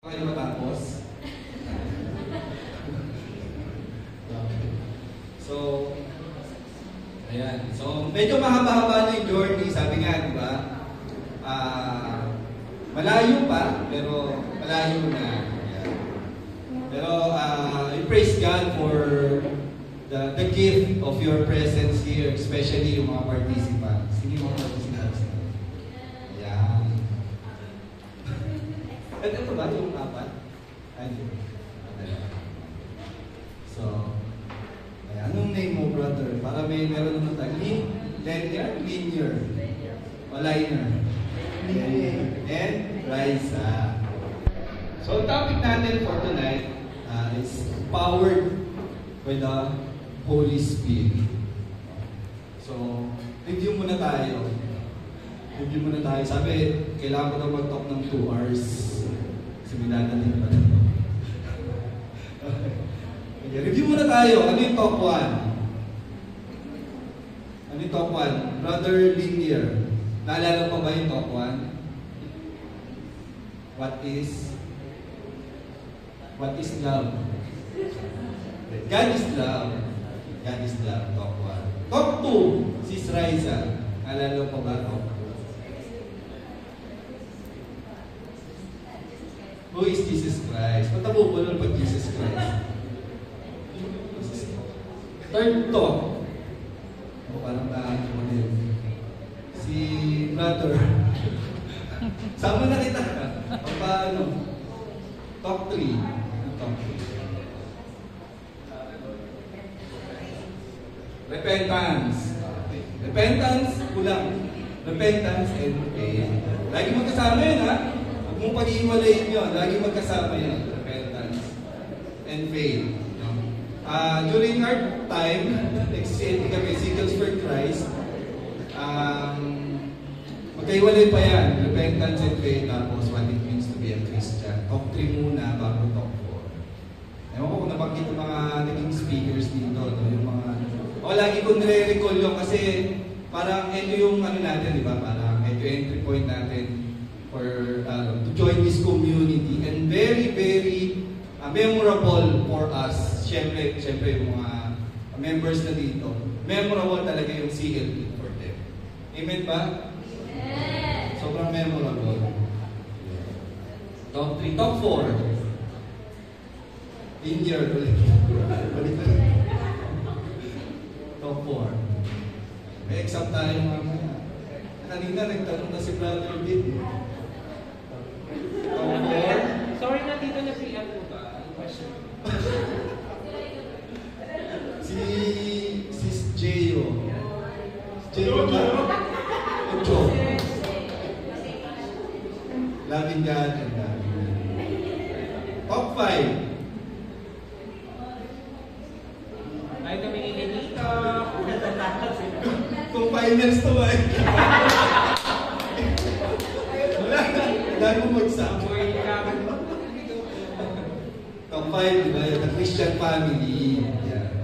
Okay matapos. So, ayan. So, medyo mahaba-haba na yung journey. Sabi nga, di ba? Malayo pa, pero malayo na. Ayan. Pero, I praise God for the gift of your presence here, especially yung mga participants. Hindi mga participants. Ayan. At ito ba yung apat? Ayun. So, ayan. Anong name mo, brother? Para meron naman tayo. Linear? O liner? And Raisa. So, ang topic natin for tonight is powered by the Holy Spirit. So, review muna tayo. Sabi, kailangan ko na mag-talk ng 2 hours. Seminar natin ba ito? Okay, review muna tayo. Ano yung top 1? Brother Linear. Naalala pa ba yung top 1? What is love? God is love. Top 1. Top 2, Sis Raisa. Naalala pa ba ito? Who is Jesus Christ? Matabubulol pag Jesus Christ. Third talk. Parang mo din. Si brother. Sama na kita. Paano? Top 3. Repentance, kulang. Repentance and faith. Lagi magkasama yun, ha? Huwag mong pag-iwalayin yun. Lagi magkasama yun. Repentance and faith. During our time, nag-CLP kami, Seagulls for Christ, magkaiwalay pa yan. Repentance and faith, tapos what it means to be a Christian. Top 3 muna, bago top 4. Ewan ko kung nabanggit yung mga naging speakers dito, no? Yung mga... lagi kong nire-recall yun kasi parang ito yung ano natin, di ba? Parang ito yung entry point natin for to join this community and very, very memorable for us. Siyempre yung mga members na dito. Memorable talaga yung CLP for them. Amen ba? Amen! Sobrang memorable. Top 3. Top 4. Linear ulit. Top 4. May exam tayo mamaya. Kanina nagtanong na si Brother Bill. Top 4. Sorry na dito na si Ian po ba? Question. Si Jeyo. Jeyo ba? Ocho. Loving God and loving God. Top 5. Ay, kami dito. Kung finals to ba? Wala mo mag-sabi. Top 5, di ba? The Christian family. Yeah.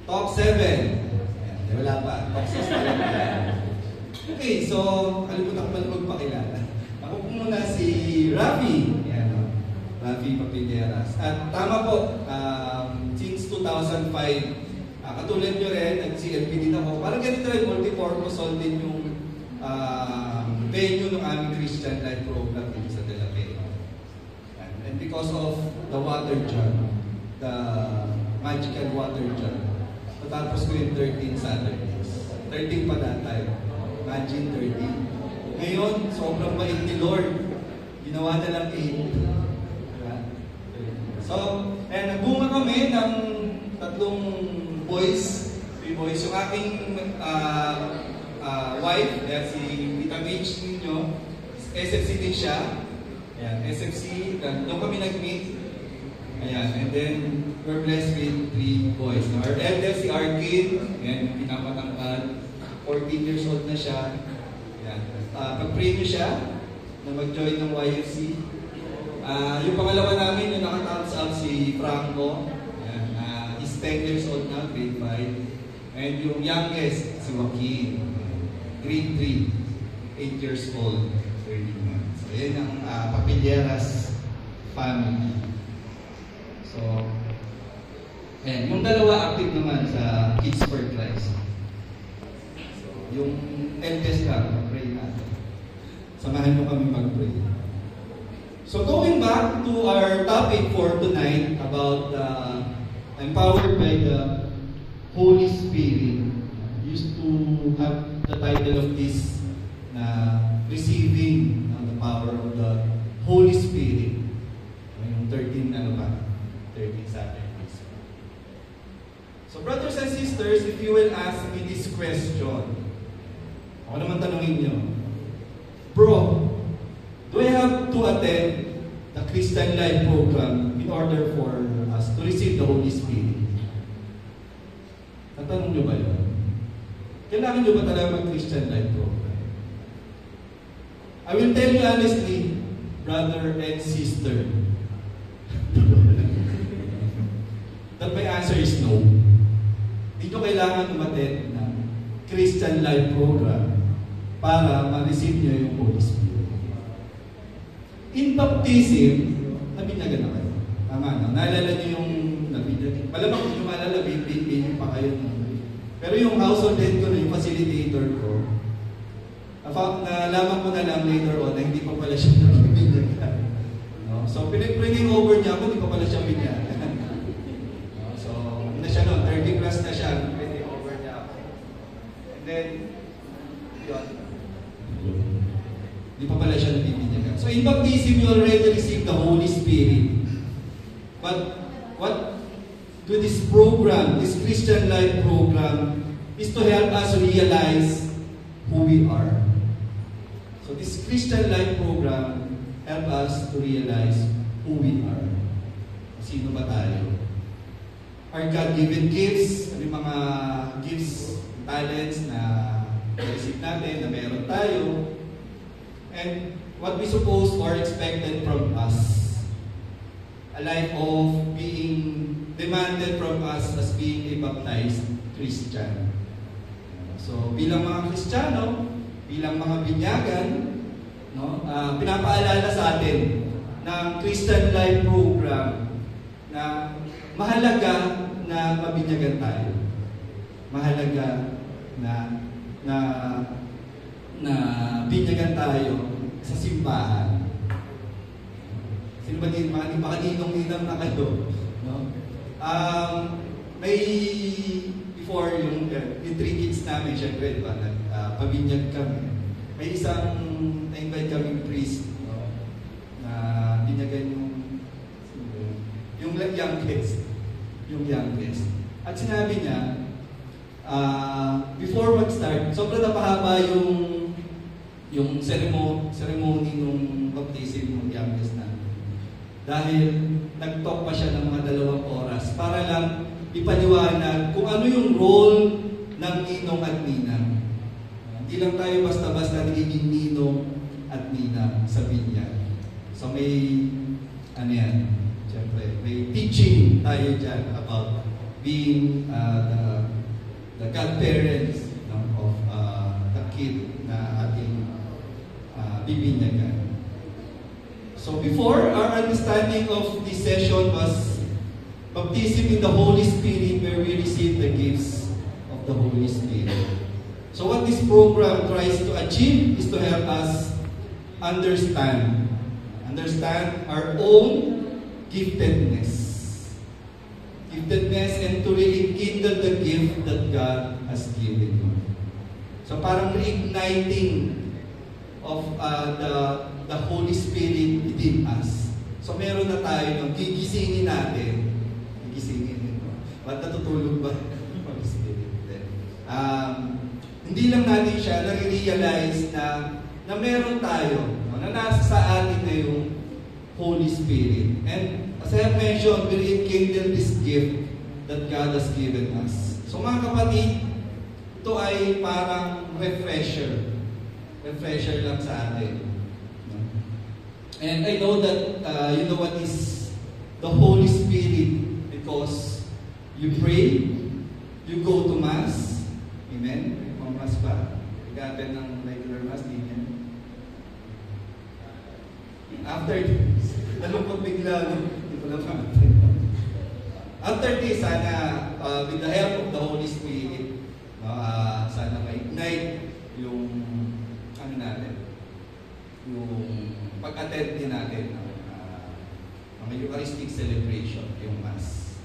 Top 7. Ayan, wala pa. Top 6 pa lang. Okay, so, kalimutan ko pala magpakilala. Ako po muna si Rafi. Ayan, no? Rafi Papilleras. At tama po, since 2005, katulad nyo rin, nag-CLP din ako. Parang ganito rin, multi-purpose hall din yung venue ng aming Christian Life program dito sa De La Pena. And because of the water jar, the magical water jar, natapos ko yung 13 Saturdays. 13 pa that time. Imagine 13. Ngayon, sobrang bait ni Lord. Ginawa na lang 8. Diba? So, nagbunga kami ng 3 boys. Yung aking wife, si Tita Mitch ninyo, SFC din siya. Ayan, SFC, doon kami nag-meet. Ayan, and then we're blessed with 3 boys. Now, our eldest, si Arkin, ayan, pinapatangkad, 14 years old na siya. Ayan, pag-pray niyo siya na mag-join ng YFC. Yung pangalawa namin, yung nakatapos up si Franco. Ayan, he's 10 years old na, grade 5. And yung youngest, si Joaquin, grade 3, 8 years old, 13 months. So, yan ang Papilleras family. So, ayan. Yung dalawa active naman sa Kids for Christ. So, yung eldest ka, pray natin. Samahan mo kami mag-pray. So, going back to our topic for tonight about empowered by the Holy Spirit, used to have the title of this na receiving the power of the Holy Spirit. Yung 13 Saturdays. So brothers and sisters, if you will ask me this question, ako naman tanungin nyo, bro, do I have to attend the Christian Life program in order for us to receive the Holy Spirit? Natanong nyo ba yun? Kailangan nyo ba talaga mag-Christian Life program? I will tell you honestly, brother and sister, that my answer is no. Dito kailangan umattend ng Christian Life program para ma-receive nyo yung Holy Spirit. In baptism, nabinyagan na kayo. Tama na. Naalala nyo yung nabinyagan. Malamang kung yung maalala, bibigyan pa kayo. Pero yung household head ko, yung facilitator ko, nalaman ko na lang later on na hindi pa pala siya nabinyagan. No? So, pinag-bringing over niya ako, hindi pa pala siya binyagan. No? So, na siya noon, 30 plus na siya, pinag over niya ako. And then, yun. Hindi pa pala siya nabibinyagan. So, in baptism, you already received the Holy Spirit. But, what do this program, this Christian Life program, is to help us realize who we are. So this Christian Life program help us to realize who we are. Sino ba tayo? Our God-given gifts, ano yung mga gifts, talents na receive natin, na meron tayo, and what we suppose or expected from us. A life of being demanded from us as being a baptized Christian. So bilang mga Kristiyano, bilang mga binyagan, no, pinapaalala sa atin ng Christian Life program na mahalaga na mabinyagan tayo. Mahalaga na binyagan tayo sa simbahan. Sino ba din, baka ninong-ninang na kayo? No? May before yung 3 kids namin, syempre, diba, pabinyag kami. May isang na-invite kaming priest, no, na binyagan yung youngest. Yung youngest. At sinabi niya, before mag-start, sobrang napahaba yung ceremony nung baptism ng youngest namin. Dahil nag-talk pa siya ng mga 2 oras para lang ipaliwanag kung ano yung role ng ninong at ninang. Hindi lang tayo basta-basta nagiging ninong at ninang sa binyag. So may, siyempre, may teaching tayo dyan about being the godparents of the kid na ating bibinyagan. So before, our understanding of this session was baptism in the Holy Spirit, where we receive the gifts of the Holy Spirit. So what this program tries to achieve is to help us understand our own giftedness, and to rekindle the gift that God has given you. So parang reigniting of the Holy Spirit within us. So meron na tayo, gigisingin natin. Ba't natutulog ba? Holy Spirit. Hindi lang natin siya nare-realize na meron tayo, na nasa sa atin na yung Holy Spirit. And as I have mentioned, we rekindle this gift that God has given us. So mga kapatid, ito ay parang refresher lang sa atin. And I know that you know what is the Holy Spirit because you pray, you go to Mass. Amen? May Mass ba? Nag-attend ng regular Mass, di yan? After this, nalungkot bigla, no? Hindi ko lang mamatay. After this, sana, with the help of the Holy Spirit, sana ma-ignite yung, ano natin, yung pag-attend din natin ng mga Eucharistic celebration, yung Mass.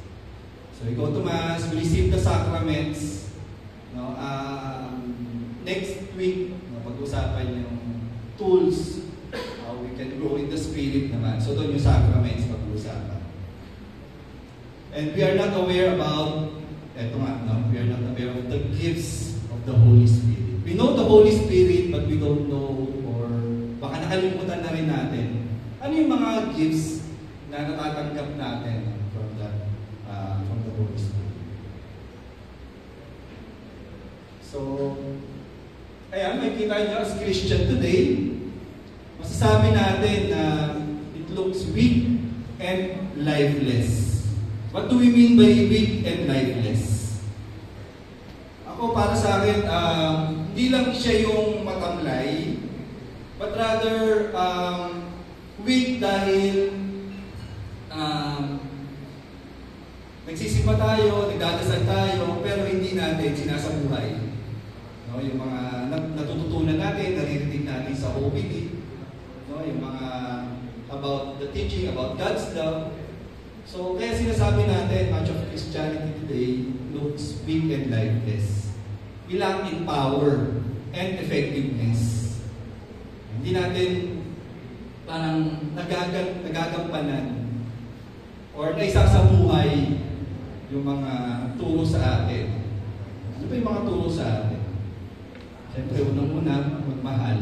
So we go to Mass, we receive the sacraments. No, next week, pag-usapan yung tools, how we can grow in the Spirit naman. So doon yung sacraments pag-usapan. And we are not aware about, we are not aware of the gifts of the Holy Spirit. We know the Holy Spirit, but we don't know, or baka nakalimutan na rin natin, ano yung mga gifts na natatanggap natin from the Holy Spirit. So, ayan, makikita nyo as Christian today, masasabi natin na it looks weak and lifeless. What do we mean by weak and lifeless? Ako, para sa akin, hindi lang siya yung matamlay, but rather weak dahil nagsisimba tayo, nagdadasal tayo, pero hindi natin sinasabuhay. No, yung mga natututunan natin, naririnig natin sa OPD, no, yung mga about the teaching about God's love. So, kaya sinasabi natin, much of Christianity today looks weak and lifeless. We lack in power and effectiveness. Hindi natin parang nagagampanan or naisasabuhay yung mga turo sa atin. Ano ba yung mga turo sa atin? Siyempre, unang-una, magmahal.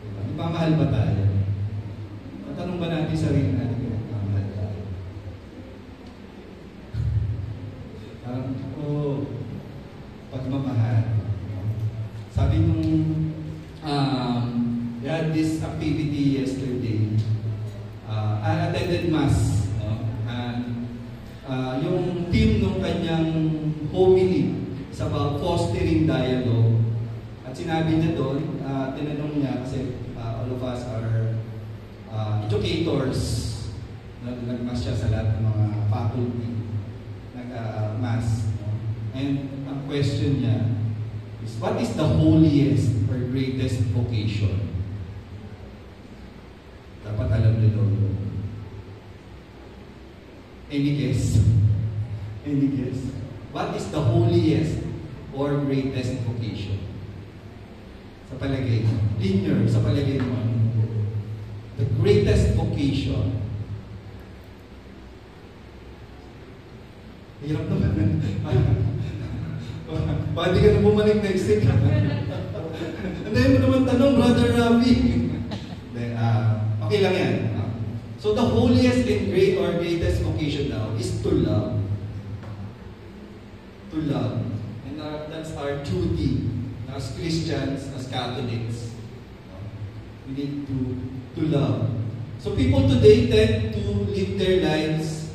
Diba? Nagmamahal ba tayo? Matanong ba natin sarili natin kung magmamahal tayo? Parang, pagmamahal. Sabi nung, we had this activity yesterday. I attended Mass. Yung team nung kanyang homily is about fostering dialogue. At sinabi niya doon, tinanong niya kasi all of us are educators. Nag-mass siya sa lahat ng mga faculty. Nag-mass. And ang question niya is, what is the holiest or greatest vocation? Dapat alam niyo doon. Any guess? Any guess? What is the holiest or greatest vocation? Sa palagay, linear, sa palagay mo. The greatest vocation. Hirap naman. Pwede ka na bumalik next week. Hindi mo naman tanong, Brother Ravi. Okay lang yan. So the holiest and greatest vocation now is to love. To love. And that's our duty as Christians, as Catholics. We need to love. So people today tend to live their lives,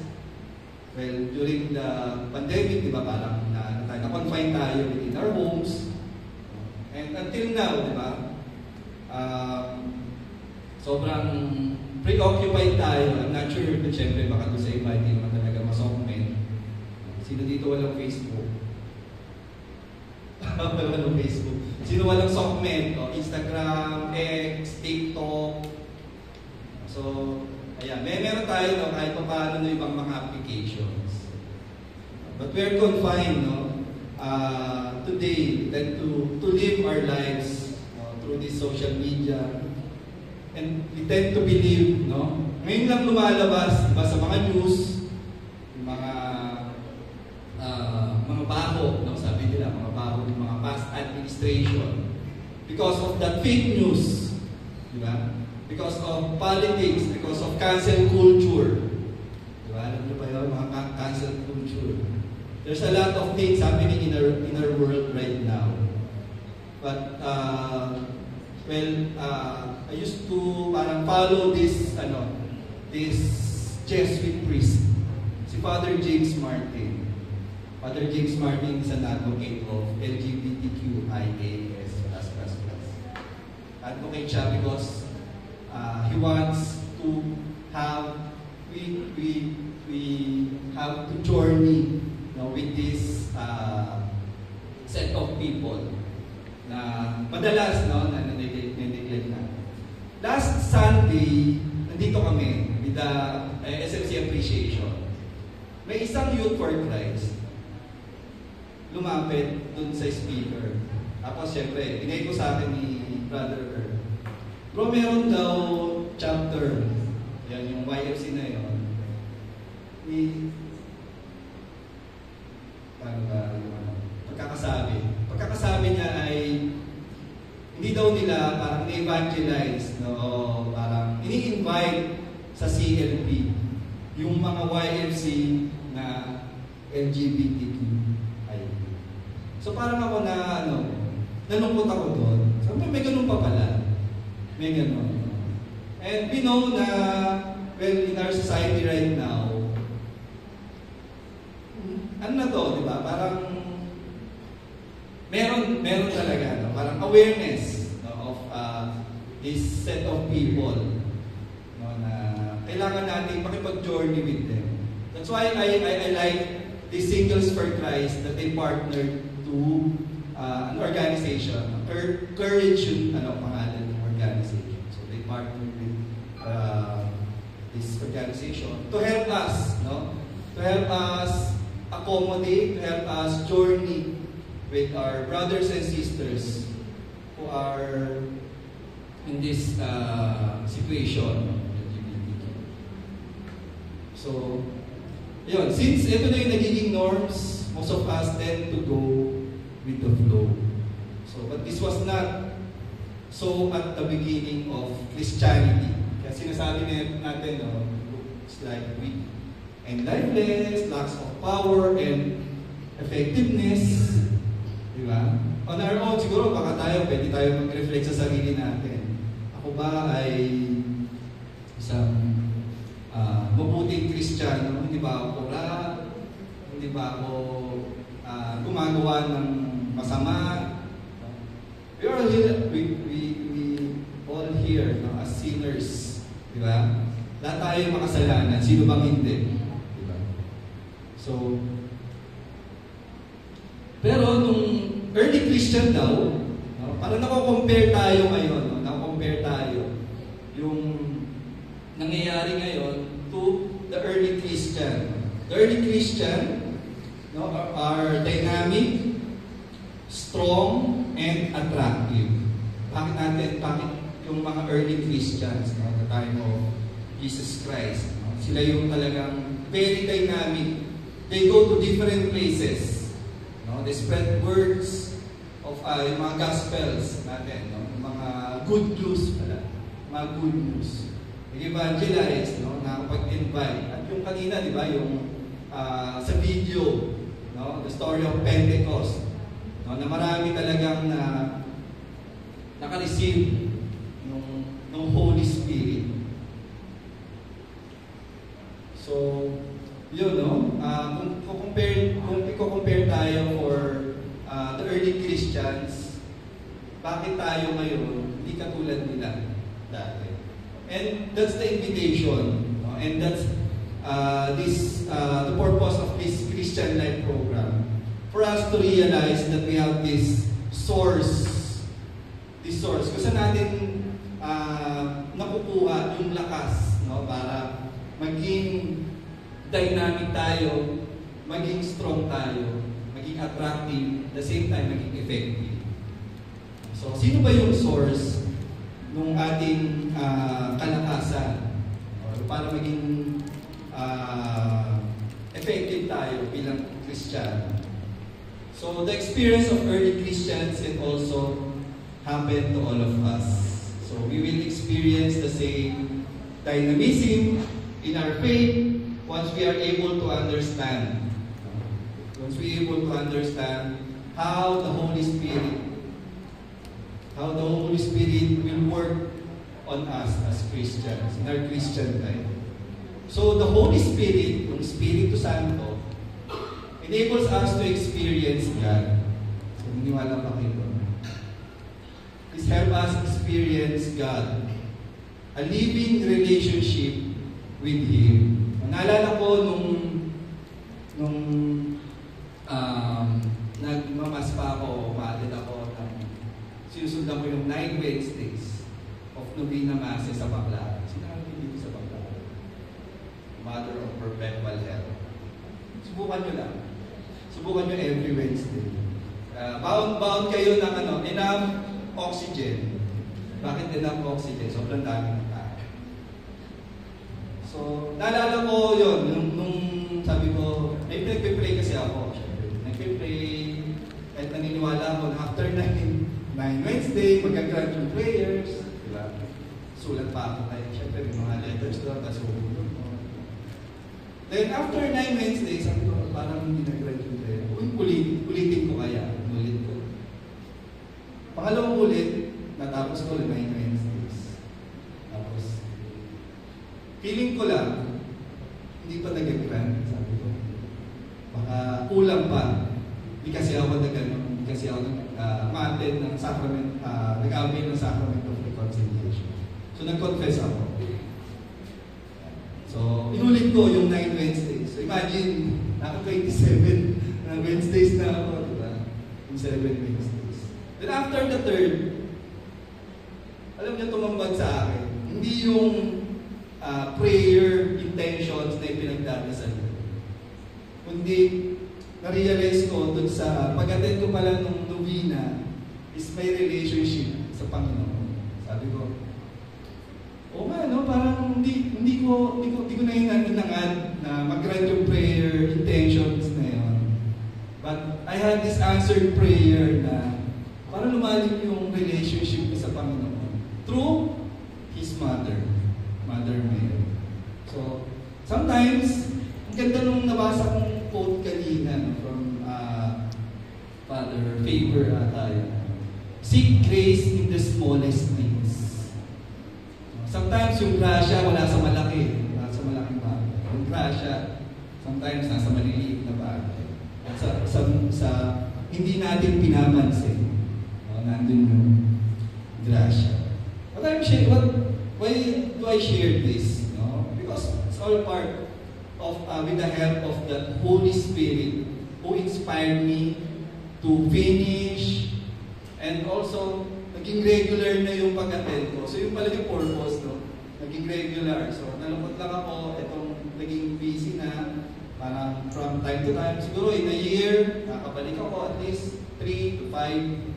well, during the pandemic, di ba, parang na-confine tayo within our homes. And until now, di ba, sobrang preoccupied tayo. I'm not sure, but syempre baka doon sa iba, hindi naman talaga masokmen. Sino dito walang Facebook? Walang Facebook. Sino walang sokmen? Instagram, X, TikTok. So, ayan. Meron tayo, no, kahit pa paano ng ibang mga applications. But we're confined, no? Today, tend to live our lives through this social media. And we tend to believe, no? Ngayon lang lumalabas, diba, sa mga news, yung mga baho, no? Sabi nila, mga baho ng mga past administration. Because of that fake news, diba? Because of politics, because of cancel culture. Diba? Alam niyo ba yun? Mga cancel culture. There's a lot of things happening in our world right now. But, I used to parang follow this Jesuit priest, si Father James Martin. Father James Martin is an advocate of LGBTQIA++. Advocate siya because He wants to have, we have to journey, with this set of people na madalas na neglect na. Last Sunday, nandito kami with the SMC Appreciation. May isang Youth for Christ lumapit dun sa speaker. Tapos syempre, binigay ko sa akin ni Brother Earl. Bro, meron daw chapter, yan yung YFC na yun, pagkakasabi niya ay hindi daw nila parang ni-evangelize, no? Parang ini-invite sa CLP yung mga YFC na LGBTQI. So parang ako na nalungkot ako doon. So may ganun pa pala. May ganun. And we know na, well, in our society right now, ano na to, di ba? Parang meron talaga, no? Parang awareness, no, of this set of people, no, na kailangan natin makipag-journey with them. That's why I like the Singles for Christ that they partnered to an organization, Courage yung pangalan ng organization. So they partnered with this organization to help us, no? To help us accommodate, to help us journey with our brothers and sisters who are in this situation. So, yun, since ito na yung nagiging norms, most of us tend to go with the flow. So, but this was not so at the beginning of Christianity. Kaya sinasabi natin, no, it's like weak and lifeless, lacks of power and effectiveness. Di ba? On our own, siguro baka pwede tayo mag-reflect sa sarili natin. Ako ba ay isang mabuting Kristiyano? Hindi ba ako pura? Hindi ba ako gumagawa ng masama? We all here, no, as sinners. Di ba? Lahat tayo makasalanan. Sino bang hindi? Di ba? So, pero nung early Christian daw, no, parang nako-compare tayo ngayon, no? Nako-compare tayo yung nangyayari ngayon to the early Christian. The early Christian, no, are dynamic, strong, and attractive. Bakit yung mga early Christians, no, the time of Jesus Christ, no, sila yung talagang very dynamic. They go to different places. No, they spread words of yung mga gospels natin, no, yung mga good news pala, mga good news. Nag-evangelize, no, nakapag-invite. At yung kanina, di ba, yung sa video, no, the story of Pentecost, no, na marami talagang naka-receive ng Holy Spirit. So, yun, no? Kung i-compare tayo for the early Christians, bakit tayo ngayon hindi katulad nila dati? And that's the invitation, no? And that's the purpose of this Christian Life program, for us to realize that we have this source. Kung saan natin nakukuha yung lakas, no, para maging dynamic tayo, maging strong tayo, maging attractive, at the same time maging effective. So, sino ba yung source ng ating kalakasan para maging effective tayo bilang Kristiyano? So, the experience of early Christians can also happen to all of us. So, we will experience the same dynamism in our faith once we are able to understand. Once we are able to understand how the Holy Spirit will work on us as Christians, in our Christian life. So the Holy Spirit, yung Espiritu Santo, enables us to experience God. So, niniwala pa kayo. Please help us experience God. a living relationship with Him. Naalala ko nung nagmamas pa ako, umaatid ako, sinusundan ko yung 9 Wednesdays of Novena Masses sa Baclaran. Sinabi dito sa Baclaran. Mother of Perpetual Health. Subukan nyo lang. Subukan nyo every Wednesday. Bound kayo ng enough oxygen. Bakit enough oxygen? Sobrang dami ng tao. So, naalala ko yun, nung sabi ko, may nagpe-pray kasi ako. Nagpe-pray, at naniniwala ako na after 9 Wednesday, magka-grant yung prayers. Diba? Sulat pa ako tayo. Siyempre, may mga letters doon, tapos huwag ko. Then, after 9 Wednesdays, sabi ko, parang hindi nag-grant yung prayer. Ulitin ko kaya. Ulit ko. Pangalawang ulit, natapos ko 9 Wednesdays. Tapos, feeling ko lang, hindi pa nag-grant, sabi ko. Baka kulang pa. Hindi kasi ako hindi kasi ako ma-attend ng sacrament, nag-avail ng sacrament of reconciliation. So, nag-confess ako. So, inulit ko yung 9 Wednesdays. So, imagine, naka 27 na Wednesdays na ako, diba? Yung 7 Wednesdays. Then after the third, alam niyo, tumambad sa akin. Hindi yung prayer intentions na ipinagdadasal. Kundi, na-realize ko dun sa pag-attend ko pala nung novena is my relationship sa Panginoon. Sabi ko, oo nga, no? Parang hindi ko na hinangad na mag-grant yung prayer intentions na yun. But I had this answered prayer na parang lumalim yung relationship ko sa Panginoon through His mother, Mother Mary. So, sometimes, ang ganda nung nabasa kong quote kanina from Father Faber tayo. Seek grace in the smallest things. Sometimes yung grasya wala sa malaki, wala sa malaking bagay. Yung grasya, sometimes nasa maliliit na bagay. At sa hindi natin pinamansin, nandun yung grasya. Why do I share this? No? Because it's all part of, with the help of the Holy Spirit who inspired me to finish and also naging regular na yung pag-attend ko. So yung pala yung purpose, no? Naging regular. So nalungkot lang ako, itong naging busy na, parang from time to time, siguro in a year, nakabalik ako at least 3 to 5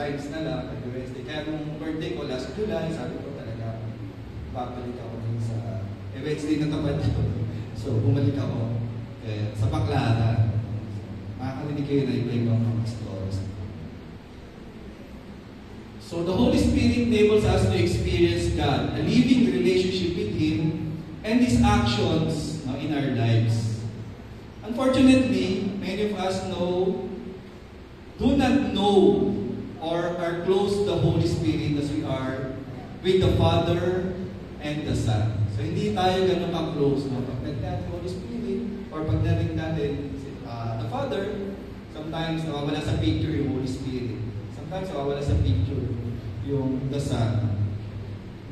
times na lang, every Wednesday. Kaya nung birthday ko last July, sabi ko talaga, babalik ako din sa Wednesday na tapat ko. So bumalik ako sa Baclaran. Makakarinig kayo na iba-ibang mga stories. So the Holy Spirit enables us to experience God, a living relationship with Him, and His actions in our lives. Unfortunately, many of us do not know or are close to the Holy Spirit as we are with the Father and the Son. So hindi tayo ganun ka-close. No? Pag nagdating Holy Spirit or pag nagdating natin the Father, sometimes nawawala sa picture yung Holy Spirit. Sometimes nawawala sa picture yung the Son.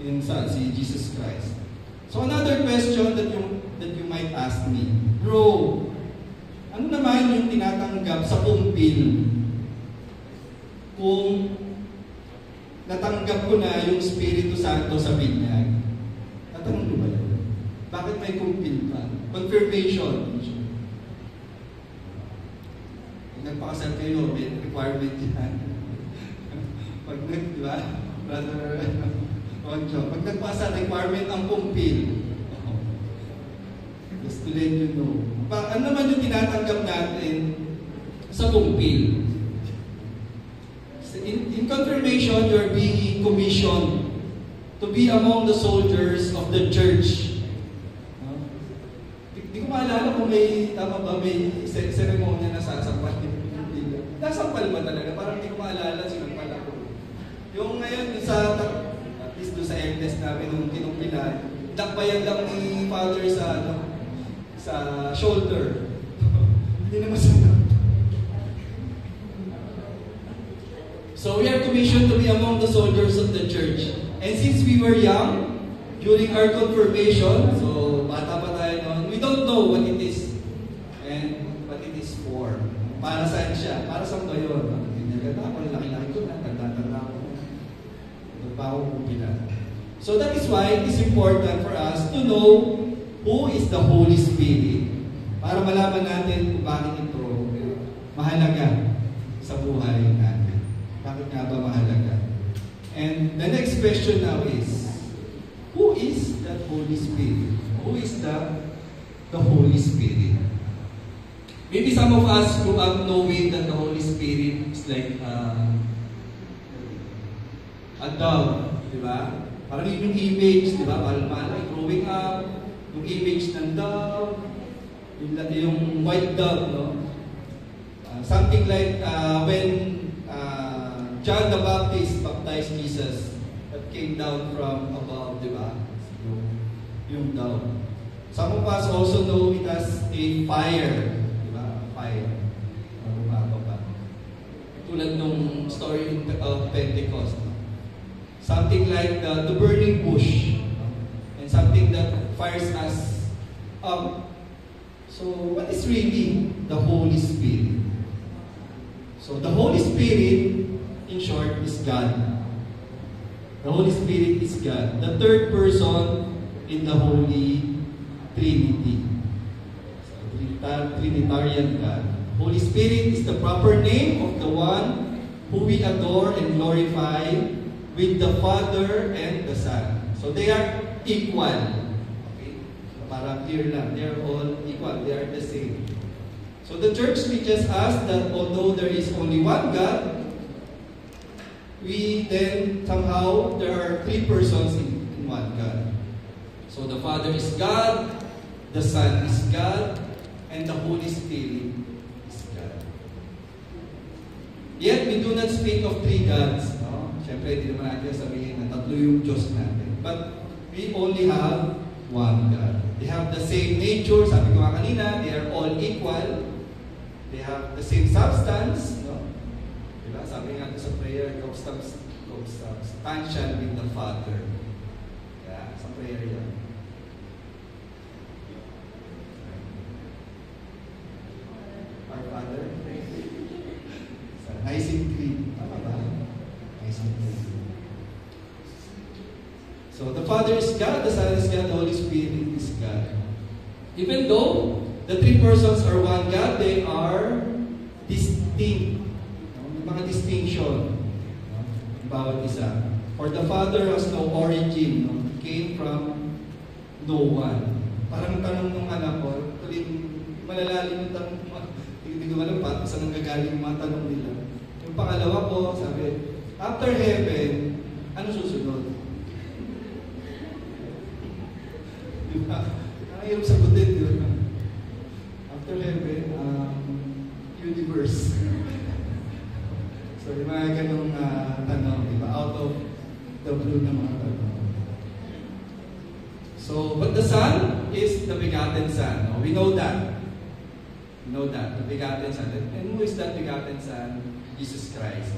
Yung Son, si Jesus Christ. So another question that you might ask me, bro, ano naman yung tinatanggap sa kumpil kung natanggap ko na yung Espiritu Santo sa binyag? Natanong mo ba yun? Bakit may kumpil pa? Confirmation. Kung nagpakasal kayo, may requirement yan. Pag di ba? Brother Onjo, pag nagpakasal, requirement ang kumpil. Just to let you know. Ano naman yung tinatanggap natin sa kumpil? In confirmation, you're being commissioned to be among the soldiers of the church. Di ko maalala kung may, tama ba, may seremonya na sasampal. Nasampal ba talaga? Parang di ko maalala, sinampal ako. Yung ngayon, at least doon sa MTS namin, nung kinumpilan, dakbayan lang ni Father sa shoulder. Hindi naman sa So we are commissioned to be among the soldiers of the church. And since we were young, during our confirmation, so bata pa tayo noon, we don't know what it is and what it is for. Para saan siya? Para saan ba yun? Pinaganda ako, laki-laki ko na, tanda-tanda ko. Ito pa ako pupila. So that is why it is important for us to know who is the Holy Spirit para malaman natin kung bakit ito mahalaga sa buhay natin. Bakit nga ba mahalaga? And the next question now is, who is that Holy Spirit? Who is the Holy Spirit? Maybe some of us grew up knowing that the Holy Spirit is like a dove, di ba? Parang yung image, di ba? Parang growing up, yung image ng dove, yung white dove, no? Something like when John the Baptist baptized Jesus that came down from above, di ba? Yung dove. Some of us also know it as a fire, di ba? Fire. Tulad nung story of Pentecost. Something like the burning bush, and something that fires us up. So, what is really the Holy Spirit? So, the Holy Spirit, in short, is God. The Holy Spirit is God, the third person in the Holy Trinity. So, Trinitarian God. Holy Spirit is the proper name of the one who we adore and glorify with the Father and the Son. So they are equal. Okay? Para clear lang, they are all equal. They are the same. So the church teaches us that although there is only one God, we then somehow there are three persons in one God. So the Father is God, the Son is God, and the Holy Spirit is God. Yet we do not speak of three gods. Siyempre, hindi naman natin sabihin na tatlo yung Diyos natin. But we only have one God. They have the same nature. Sabi ko nga kanina, they are all equal. They have the same substance. No? Diba? Sabi nga sa prayer, substantial with the Father. Yeah, sa prayer yan. Our Father. Sa Nicene Creed. Tama ba? So the Father is God, the Son is God, the Holy Spirit is God. Even though the three persons are one God, they are distinct. May mga distinction. Bawat isa. For the Father has no origin. Came from no one. Parang tanong ng anak ko, malalalim yung tanong mo. Hindi ko alam pa saan nanggagaling yung mga tanong nila. Yung pangalawa ko, sabi, after heaven, ano susunod? Diba? Nakahirap sagutin, diba? After heaven, universe. So, yung mga ganong tanong, diba? Out of the blue na mga tanong. So, but the Son is the begotten Son. We know that. We know that. The begotten Son. And who is that begotten Son? Jesus Christ.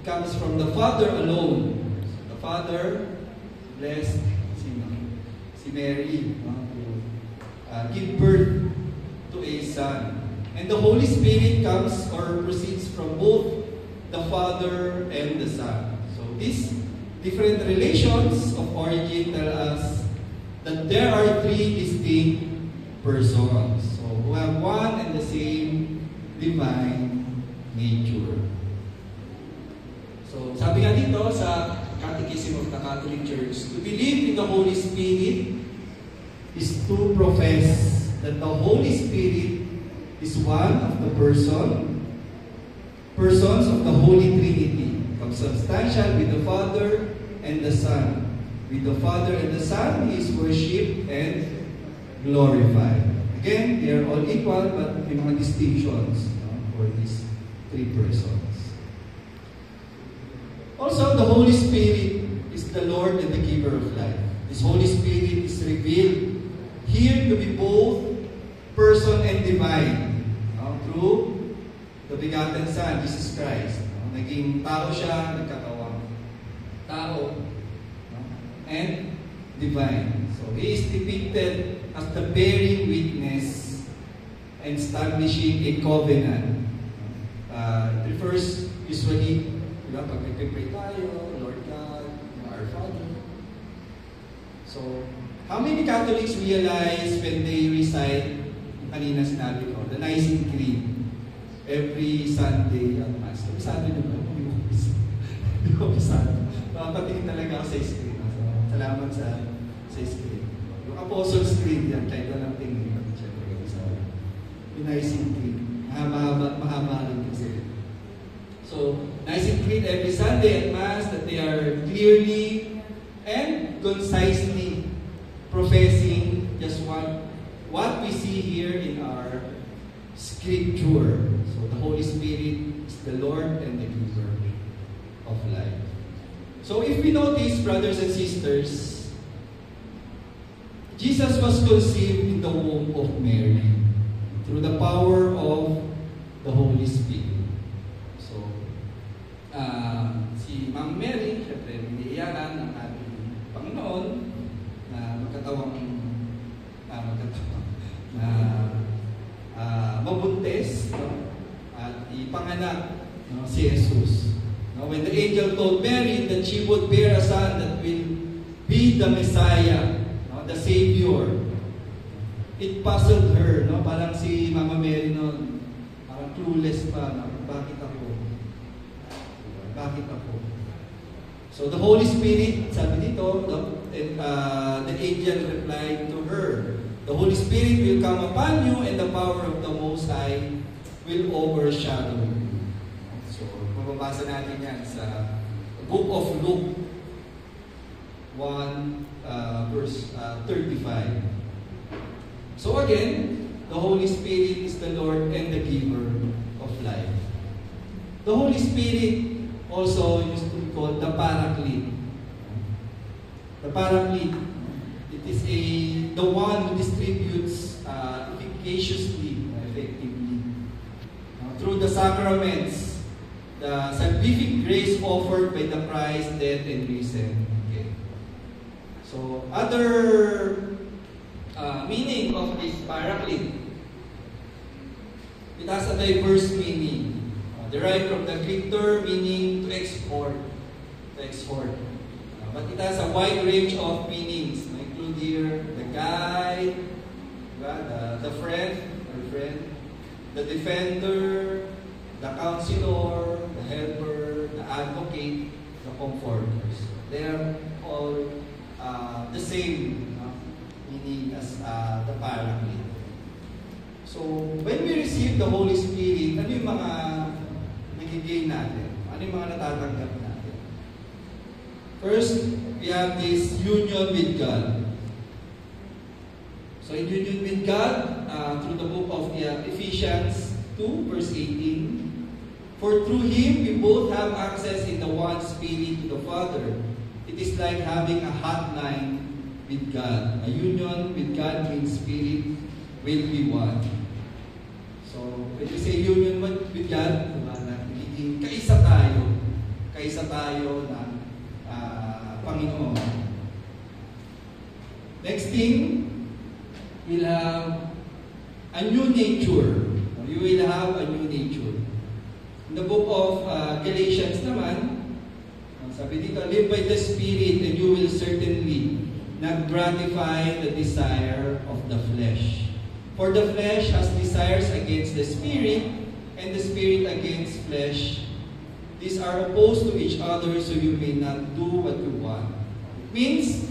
Comes from the Father alone. The Father blessed si Mary to give birth to a son. And the Holy Spirit comes or proceeds from both the Father and the Son. So these different relations of origin tell us that there are three distinct persons. So who have one and the same divine nature. So, sabi nga dito sa Catechism of the Catholic Church, to believe in the Holy Spirit is to profess that the Holy Spirit is one of the persons of the Holy Trinity, consubstantial with the Father and the Son. With the Father and the Son, He is worshipped and glorified. Again, they are all equal, but may mga distinctions for these three persons. Also, the Holy Spirit is the Lord and the giver of life. This Holy Spirit is revealed here to be both person and divine through the begotten Son, Jesus Christ. Naging tao siya, nagkatawang. tao, no? And divine. So he is depicted as the bearing witness and establishing a covenant. It refers usually, diba, pag nagpipray tayo, Lord God, our Father. So, how many Catholics realize when they recite, kanina sinabi ko, the Nicene Creed, every Sunday at Mass? Sabi nyo ba? Hindi ko pisado. Papatingin talaga ako sa screen. So, salamat sa screen. Yung Apostles' Creed yan, kahit walang tingin. Siyempre, yung Nicene Creed. Mahaba rin kasi. So, Nicene Creed every Sunday at Mass that they are clearly and concisely professing just what we see here in our scripture. So, the Holy Spirit is the Lord and the giver of life. So, if we notice, brothers and sisters, Jesus was conceived in the womb of Mary through the power of the Holy Spirit. So, si Ma'am Mary, syempre, niliyakan ng ating Panginoon na mabuntis, no? At ipanganak, no, si Jesus. Now, when the angel told Mary that she would bear a son that will be the Messiah, no, the Savior, it puzzled her, no? Parang si Mama Mary noon, parang clueless pa, no? Bakit ako? Bakit ako? So the Holy Spirit, sabi dito, the angel replied to her, the Holy Spirit will come upon you and the power of the Most High will overshadow you. So, mababasa natin yan sa Book of Luke 1, verse 35. So again, the Holy Spirit is the Lord and the giver of life. The Holy Spirit also used to be called the Paraclete. The Paraclete, it is the one who distributes efficaciously, effectively, through the sacraments, the salvific grace offered by the Christ, death, and risen. Okay. So, other meaning of this Paraclete, it has a diverse meaning. Derived from the Greek term meaning to exhort. But it has a wide range of meanings. Include here the guide, the friend, the defender, the counselor, the helper, the advocate, the comforters. They are all the same meaning as the Paraclete. So, when we receive the Holy Spirit, ano yung mga nagiging natin? Ano yung mga natatanggap natin? First, we have this union with God. So, in union with God, through the book of Ephesians 2, verse 18, for through Him we both have access in the one Spirit to the Father. It is like having a hotline with God. A union with God means Spirit will be one. So, when you say union with God, diba, nagiging kaisa tayo na Panginoon. Next thing, we'll have a new nature. You will have a new nature. In the book of Galatians naman, sabi dito, live by the Spirit and you will certainly not gratify the desire of the flesh. For the flesh has desires against the Spirit, and the Spirit against flesh. These are opposed to each other, so you may not do what you want. It means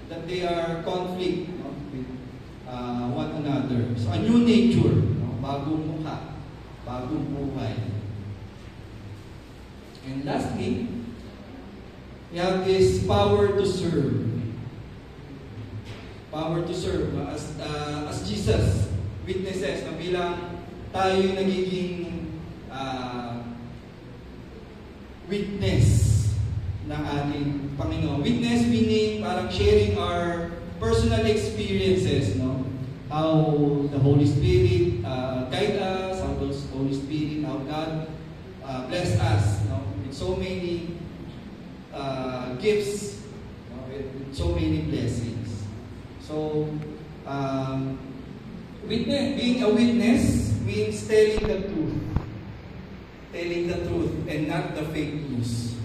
that they are conflict, with one another. So a new nature, bagong mukha, bagong buhay. And lastly, we have this power to serve. Power to serve. As Jesus witnesses na bilang tayo yung nagiging witness ng ating Panginoon. Witness meaning parang sharing our personal experiences, no? How the Holy Spirit guide us, how the Holy Spirit, how God bless us, no? With so many gifts, with so many blessings. So, being a witness means telling the truth. Telling the truth and not the fake news.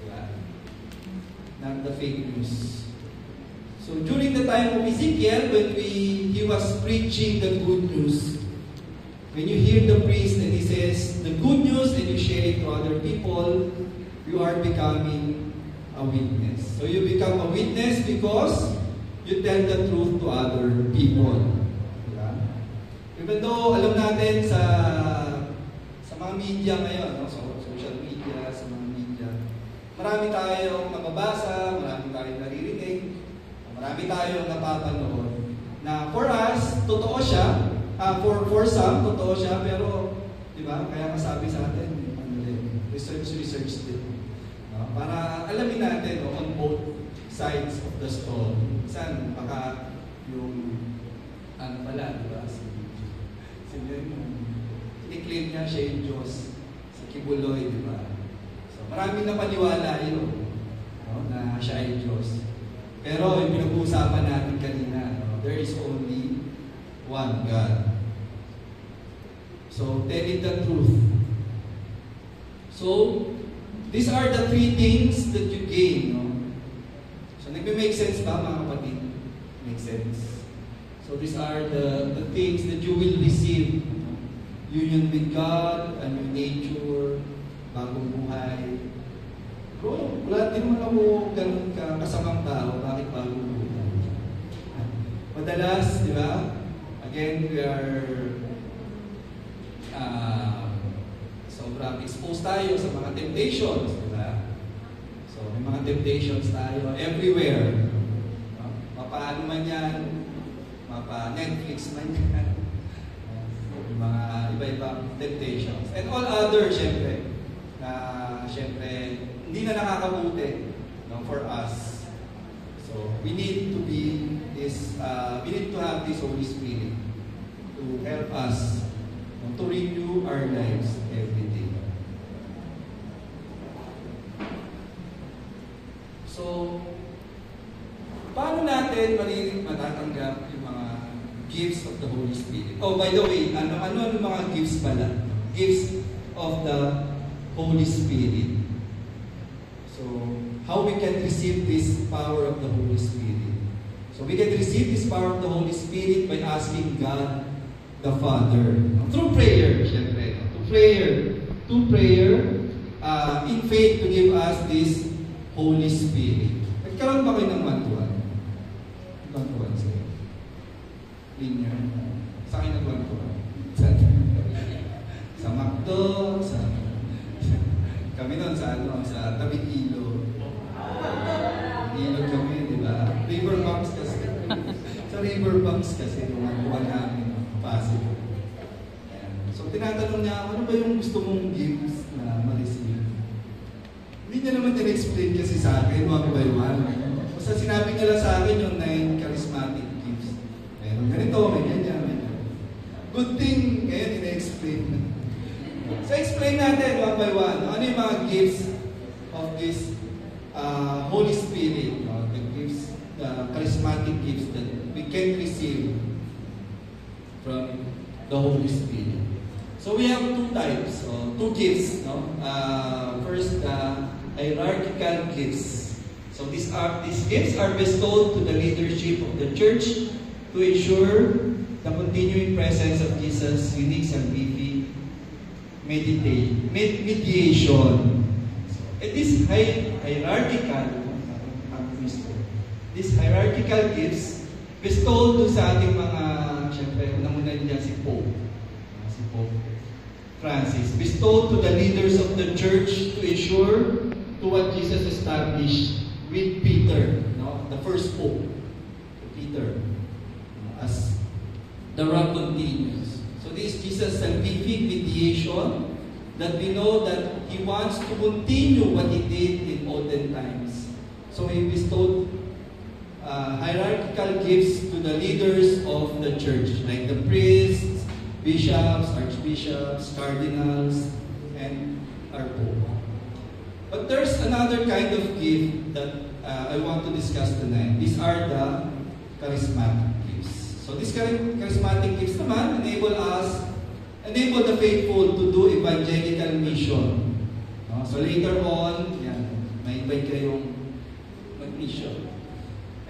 Yeah. Not the fake news. So during the time of Ezekiel, when he was preaching the good news, when you hear the priest and he says the good news and you share it to other people, you are becoming a witness. So you become a witness because you tell the truth to other people. Even though alam natin sa mga media ngayon, no? So, social media, sa mga media, marami tayong nababasa, marami tayong naririnig, marami tayong napapanood na for us, totoo siya, for some, totoo siya, pero, di ba, kaya kasabi sa atin, research din. No? Para alamin natin, no, on both sides of the story. Minsan, baka yung, ano pala, di ba, i-claim niya siya yung Diyos sa Kibuloy, di ba? So, maraming napaniwala yun, no, na siya ay Diyos. Pero yung pinag-uusapan natin kanina, no, there is only one God. So, telling the truth. So, these are the three things that you gain. No? So, nagme-make sense ba, mga kapatid? Make sense. So these are the things that you will receive. Union with God, a new nature, bagong buhay. Bro, wala din naman ako ganun kasamang tao. Bakit bagong buhay? Madalas, di ba? Again, we are sobrang exposed tayo sa mga temptations. Di ba? So may mga temptations tayo everywhere. Paano man yan, mapa-Netflix man yan, mga iba-ibang temptations. And all other, syempre, hindi na nakakabuti, no, for us. So, we need to have this Holy Spirit to help us, no, to renew our lives every day. So, paano natin matatanggap yung mga gifts of the Holy Spirit? Oh, by the way, ano mga gifts pala? Gifts of the Holy Spirit. So, how we can receive this power of the Holy Spirit? So, we can receive this power of the Holy Spirit by asking God the Father. Through prayer, syempre. Through prayer, in faith to give us this Holy Spirit. Nagkaroon ba kayo ng one-to-one? One-to-one sa'yo? Linear? Sa akin nag-one-to-one? Sa McDo, kami nun sa tabing ilog. Ilog kami, di ba? Riverbanks kasi. Sa riverbanks kasi, one-to-one namin, Pasig. So, tinatanong niya, ano ba yung gusto mong gifts na ma-receive? Hindi niya naman din-explain kasi sa akin, one by one. Basta sinabi niya lang sa akin yung 9 charismatic gifts. Meron ganito, may ganyan, may ganyan. Good thing, ngayon ina-explain. So, explain natin one by one. Ano yung mga gifts of this Holy Spirit? No? The gifts, the charismatic gifts that we can receive from the Holy Spirit. So, we have two types, two gifts. No? First, hierarchical gifts. So these gifts are bestowed to the leadership of the church to ensure the continuing presence of Jesus' unique salvific mediation. And these hierarchical gifts bestowed to sa ating mga, syempre, namunan niya si Pope Francis, bestowed to the leaders of the church to ensure to what Jesus established with Peter, no? The first Pope, Peter, as the run continues. So this is Jesus' salvific mediation that we know that He wants to continue what He did in olden times. So He bestowed hierarchical gifts to the leaders of the church, like the priests, bishops, archbishops, cardinals, and our Pope. But But there's another kind of gift that I want to discuss tonight. These are the charismatic gifts. So these charismatic gifts naman enable the faithful to do evangelical mission. No? So later on, yan, may invite kayong mag-mission.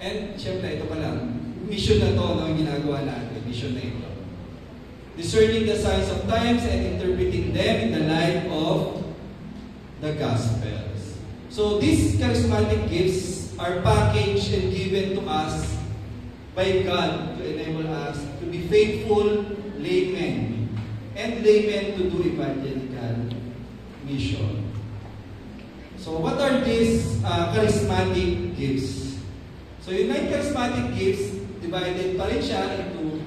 And syempre, ito pa lang, mission na to, no, yung ginagawa natin, mission na ito. Discerning the signs of times and interpreting them in the light of the Gospels. So these charismatic gifts are packaged and given to us by God to enable us to be faithful laymen and laymen to do evangelical mission. So what are these charismatic gifts? So yung 9 charismatic gifts, divided pa rin siya into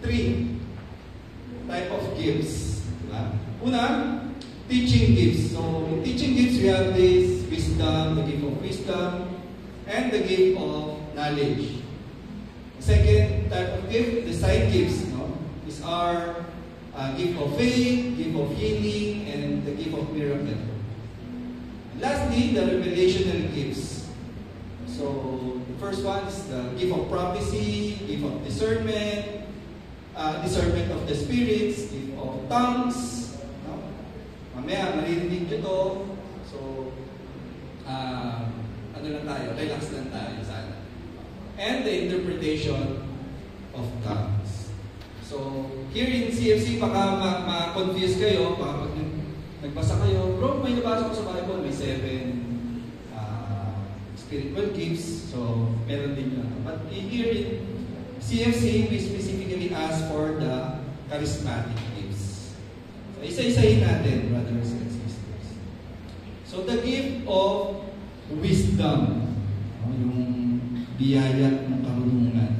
3 type of gifts. Diba? Una, teaching gifts. So in teaching gifts, we have this wisdom, the gift of wisdom, and the gift of knowledge. Second type of gift, the side gifts. No? These are gift of faith, gift of healing, and the gift of miracle. And lastly, the revelational gifts. So the first one is the gift of prophecy, gift of discernment, discernment of the spirits, gift of tongues. No? Mamaya, maririnig nyo to. So, ano lang tayo, relax lang tayo sana. And the interpretation of tongues. So, here in CFC, baka ma-confuse kayo, baka pag nagbasa kayo, bro, may nabasa ko sa Bible, may 7 spiritual gifts, so meron din yun. But here in CFC, we specifically ask for the charismatic gifts. So, isa-isahin natin, brothers and sisters. So, the gift of wisdom, yung biyaya ng karunungan.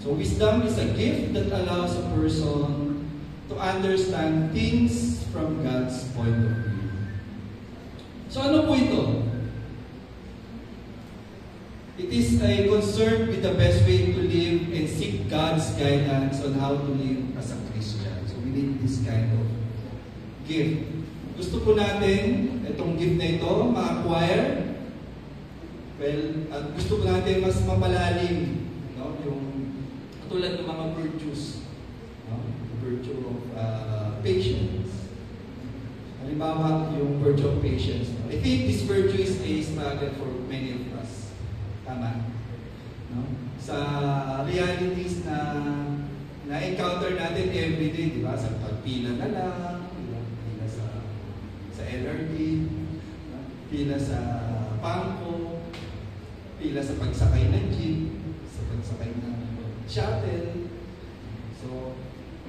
So, wisdom is a gift that allows a person to understand things from God's point of view. So, ano po ito? It is a concern with the best way to live and seek God's guidance on how to live as a Christian. So we need this kind of gift. Gusto po natin itong gift na ito ma-acquire. Well, at gusto po natin mas mapalalim, no? Yung katulad ng mga virtues, no? The virtue of patience. Halimbawa, yung virtue of patience. I think this virtue is a struggle for many of us. Tama. No? Sa realities na encounter natin everyday, di ba? Sa pagpila na lang, pila sa LRT, pila sa pangko, pila sa pagsakay ng jeep, sa pagsakay ng shuttle. So,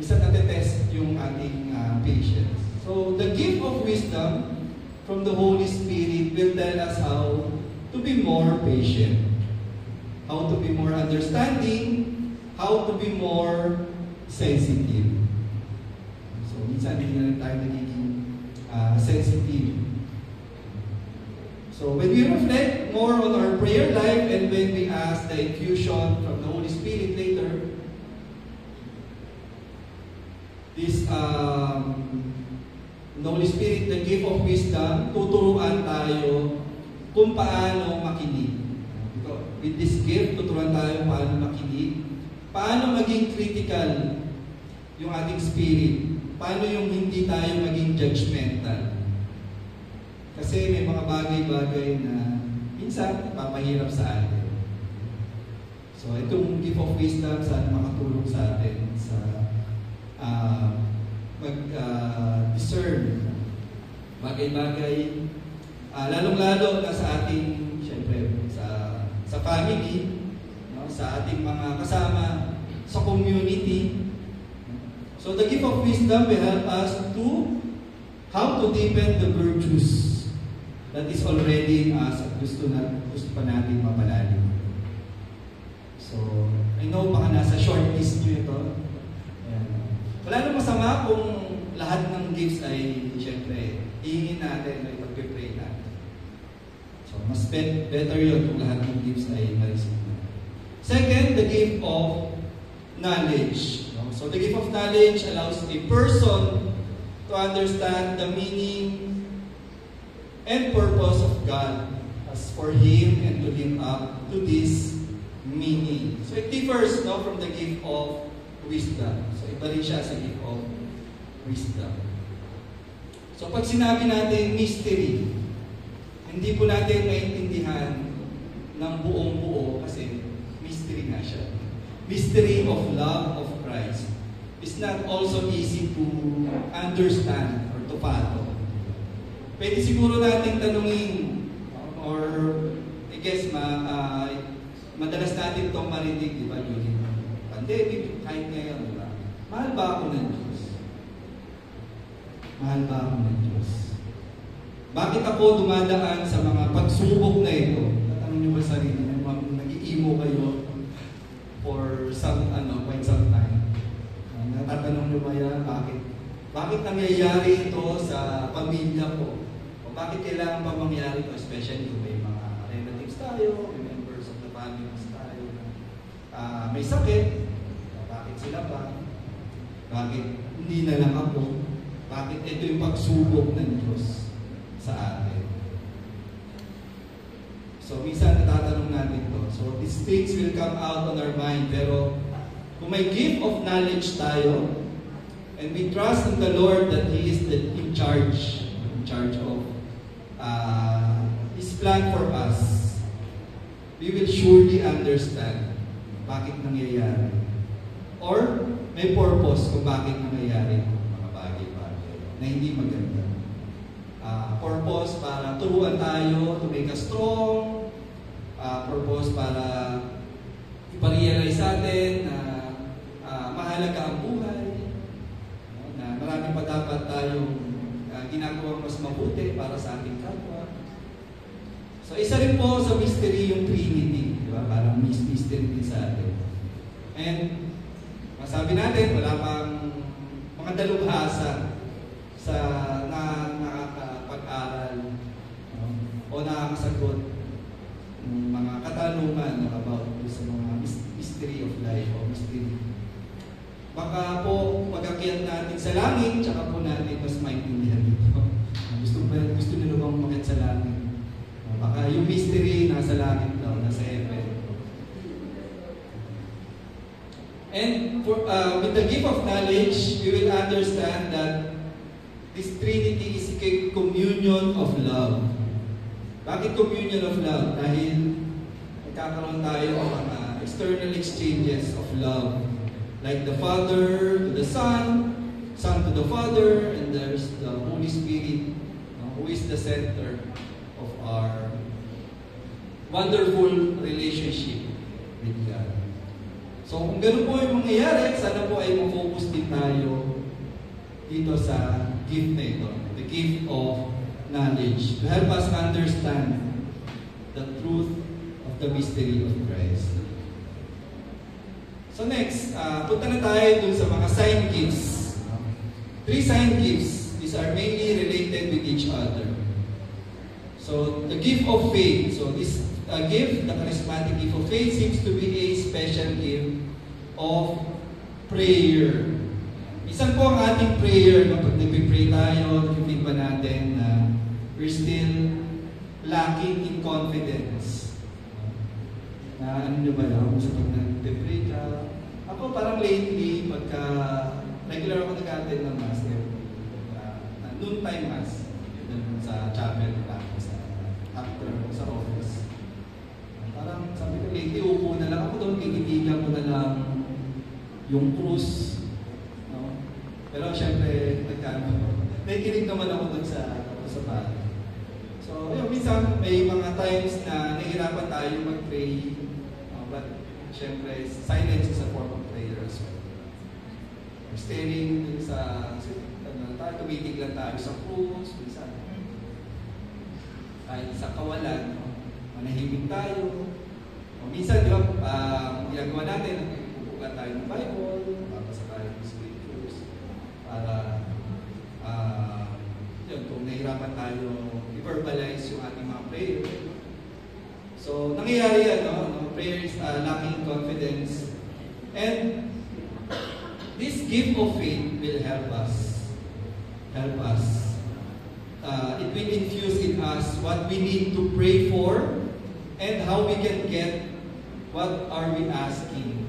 isa natetest yung ating patience. So, the gift of wisdom from the Holy Spirit will tell us how to be more patient, how to be more understanding, how to be more sensitive. So, minsan hindi na rin tayo nagiging sensitive. So, when we reflect more on our prayer life and when we ask the infusion from the Holy Spirit later, this the Holy Spirit, the gift of wisdom, tuturuan tayo kung paano makinig. With this gift, tuturuan tayo paano makinig, paano maging critical yung ating spirit, paano yung hindi tayo maging judgmental. Kasi may mga bagay-bagay na minsan papahirap sa atin. So itong gift of wisdom sana makatulong sa atin sa mag-discern bagay-bagay, lalong-lalo na sa ating, syempre, sa family, no? Sa ating mga kasama, sa community. So the gift of wisdom will help us to how to deepen the virtues that is already in us at gusto pa natin mapalalim. So, I know baka nasa short list nyo ito. Ayan. Wala nang masama kung lahat ng gifts ay, syempre, hihingin natin, ay pag-pray natin. So, mas better yun kung lahat ng gifts ay ma-receive natin. Second, the gift of knowledge. So, the gift of knowledge allows a person to understand the meaning and purpose of God as for Him and to live up to this meaning. So it differs from the gift of wisdom. So iba rin siya sa gift of wisdom. So pag sinabi natin mystery, hindi po natin maintindihan ng buong buo kasi mystery nga siya. Mystery of love of Christ is not also easy to understand or to follow. Pwede siguro natin tanungin or I guess madalas natin itong marinig, di ba, during pandemic, kahit ngayon, di ba? Mahal ba ako ng Diyos? Mahal ba ako ng Diyos? Bakit ako dumadaan sa mga pagsubok na ito? Tatanong niyo ba sarili niyo, nag-iimo kayo for quite some time? Natatanong niyo ba yan, bakit nangyayari ito sa pamilya ko? O bakit kailangan pa mangyari ito? Especially kung may mga relatives tayo, may members of the family tayo, may sakit, bakit sila ba? Bakit hindi na lang ako? Bakit ito yung pagsubok ng Diyos sa atin? So, minsan natatanong natin to. So, these things will come out on our mind. Pero, kung may gift of knowledge tayo, and we trust in the Lord that He is in charge of His plan for us, we will surely understand bakit nangyayari. Or, may purpose kung bakit nangyayari mga bagay-bagay na hindi maganda. Purpose para turuan tayo to make us strong. Purpose para iparealize sa atin na mahalaga ang buhay. Na marami pa dapat tayong ginagawang mas mabuti para sa ating kapwa. So isa rin po sa mystery yung Trinity. Di ba? Parang mystery din sa atin. And masabi natin, wala pang mga dalubhasa sa nakakapag-aral o nakakasagot ng mga katanungan about sa mga mystery of life o mystery. Baka po pag-akyat natin sa langit, tsaka po natin mas maintindihan dito. Gusto nyo bang umakyat sa langit? Baka yung mystery nasa langit daw, nasa heaven. And with the gift of knowledge, we will understand that this Trinity is a communion of love. Bakit communion of love? Dahil magkakaroon tayo ng mga external exchanges of love. Like the Father to the Son, Son to the Father, and there's the Holy Spirit, who is the center of our wonderful relationship with God. So kung gano'n po yung mangyayari, sana po ay mag-focus din tayo dito sa gift na ito, the gift of knowledge, to help us understand the truth of the mystery of Christ. So next, punta na tayo dun sa mga sign gifts. 3 sign gifts. These are mainly related with each other. So the gift of faith. So this gift, the charismatic gift of faith, seems to be a special gift of prayer. Isan po ang ating prayer na pag nag-pray tayo, nag-feel ba natin na we're still lacking in confidence. Na ano nyo ba lang, sa pag nag-pray ka, ako parang lately, pagka regular ako nag-attend ng mass, noontime mass, sa chapel lang, after sa office. Parang sabi ko, lately, upo na lang ako doon, kikitigan ko na lang yung krus. No? Pero syempre, nakikinig naman ako doon sa bahay. So, yun, minsan may mga times na nahihirapan tayo mag-pray. But syempre, silence is a form of prayer as well. Staring sa tumitig lang tayo sa krus, minsan. Kahit sa kawalan, manahimik tayo. O minsan, di ba, ginagawa natin, pupukan tayo ng Bible, papasa tayo ng scriptures, para, yun, kung nahirapan tayo, i-verbalize yung ating mga prayer. So, nangyayari yan, no? Prayer is lacking confidence. And this gift of faith will help us it will infuse in us what we need to pray for and how we can get what are we asking.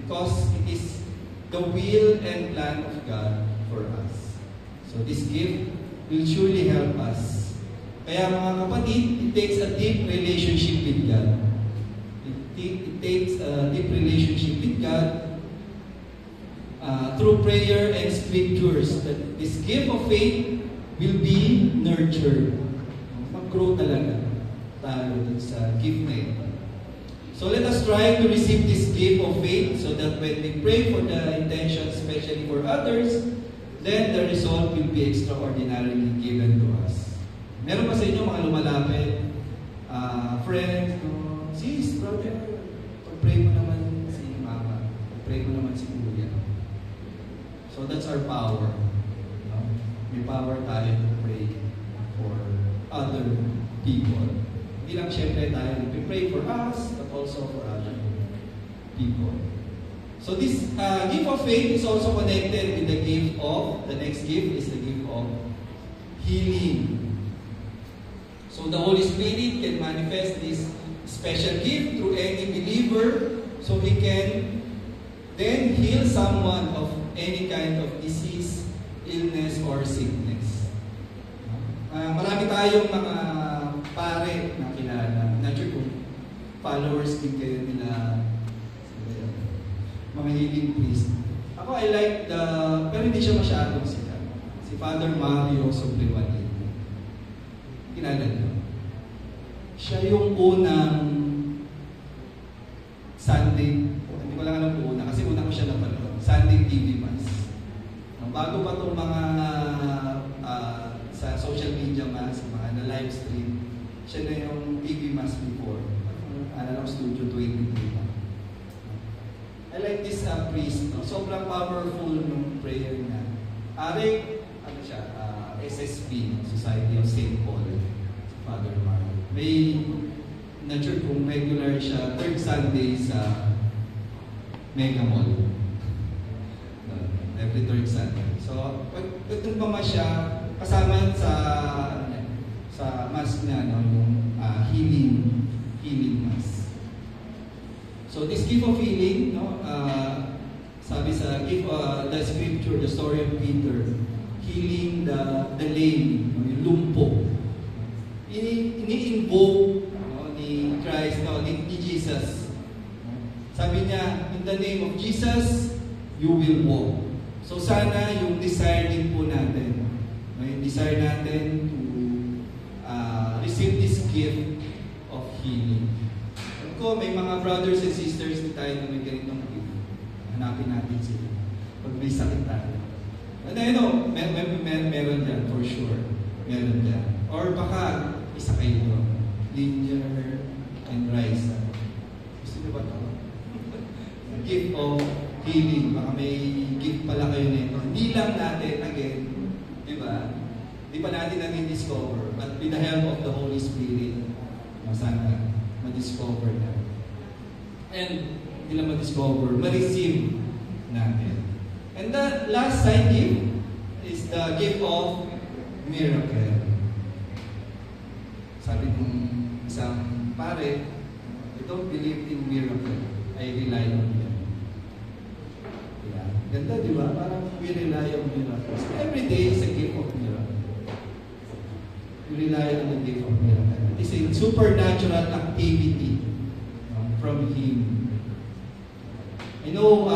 Because it is the will and plan of God for us. So this gift will surely help us. Kaya mga kapatid, it takes a deep relationship with God. It takes a deep relationship with God through prayer and scriptures. That this gift of faith will be nurtured. Mag-grow talaga tayo sa gift na ito. So let us try to receive this gift of faith so that when we pray for the intention, especially for others, then the result will be extraordinarily given to us. Meron ba sa inyo mga lumalapit, friends, sis, brother, pag-pray mo naman si mama, pag-pray mo naman si kuya. So that's our power. No? May power tayo to pray for other people. Hindi lang syempre tayo nag-pray for us, but also for other people. So this gift of faith is also connected with the gift of, the next gift is the gift of healing. So the Holy Spirit can manifest this special gift through any believer so he can then heal someone of any kind of disease, illness, or sickness. Marami tayong mga pare na kilala. Not sure kung followers din kayo nila mga healing priest. Ako, I like pero hindi siya masyadong sikat. Si Father Mario Supliwati. Kilala niyo. Siya yung unang Sunday, hindi ko lang alam kung una, kasi una ko siya napanood. Sunday TV Mass. Bago pa itong mga sa social media mass, mga na live stream, siya na yung TV Mass before. Alam ko, Studio 23. I like this priest. No? Sobrang powerful ng prayer niya. Ano siya? SSP, Society of St. Paul. Father Mario. May, not sure kung regular siya, third Sunday sa Mega Mall. Every third Sunday. So, pag tumama siya, kasama sa mass niya, no, yung healing mass. So, this gift of healing, no, sabi sa the scripture, the story of Peter, healing the lame, no, yung lumpo. Ini-invoke ni Christ, ni Jesus. Sabi niya, in the name of Jesus, you will walk. So sana yung desire din po natin, yung desire natin to receive this gift of healing. Kung may mga brothers and sisters na tayo na may ganitong gift, hanapin natin sila. Pag may sakit tayo. Meron dyan, for sure. Meron dyan. Or baka, isa kayo doon. Linger and Raisa. Gusto niyo ba ito? Gift of healing. Baka may gift pala kayo nito. Hindi lang natin, again, di ba? Di pa natin discover. But with the help of the Holy Spirit, masana, ma-discover na. And, hindi lang ma-discover, ma-receive natin. And the last side gift is the gift of miracle. Sabi ng isang pare, I don't believe in miracle. I rely on them. Yeah. Ganda, di ba? Parang we rely on miracles. Every day is a gift of miracle. We rely on the gift of miracle. It is a supernatural activity from Him. I know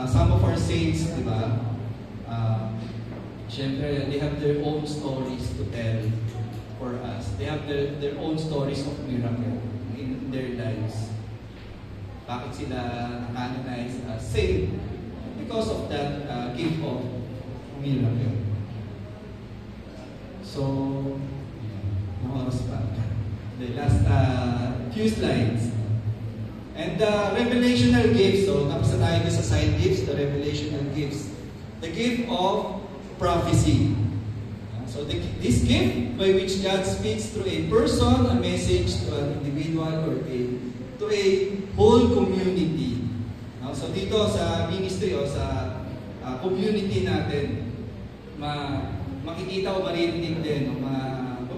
some of our saints, di ba? Siyempre, they have their own stories to tell for us. They have their own stories of miracle in their lives. Bakit sila canonized as saint? Because of that gift of miracle. So, no oras pa. The last few slides. And the revelational gifts, so tapos na tayo sa side gifts, the revelational gifts. The gift of prophecy. So this gift by which God speaks through a person, a message to an individual, or to a whole community. So dito sa ministry o sa community natin, makikita o maririnig din, o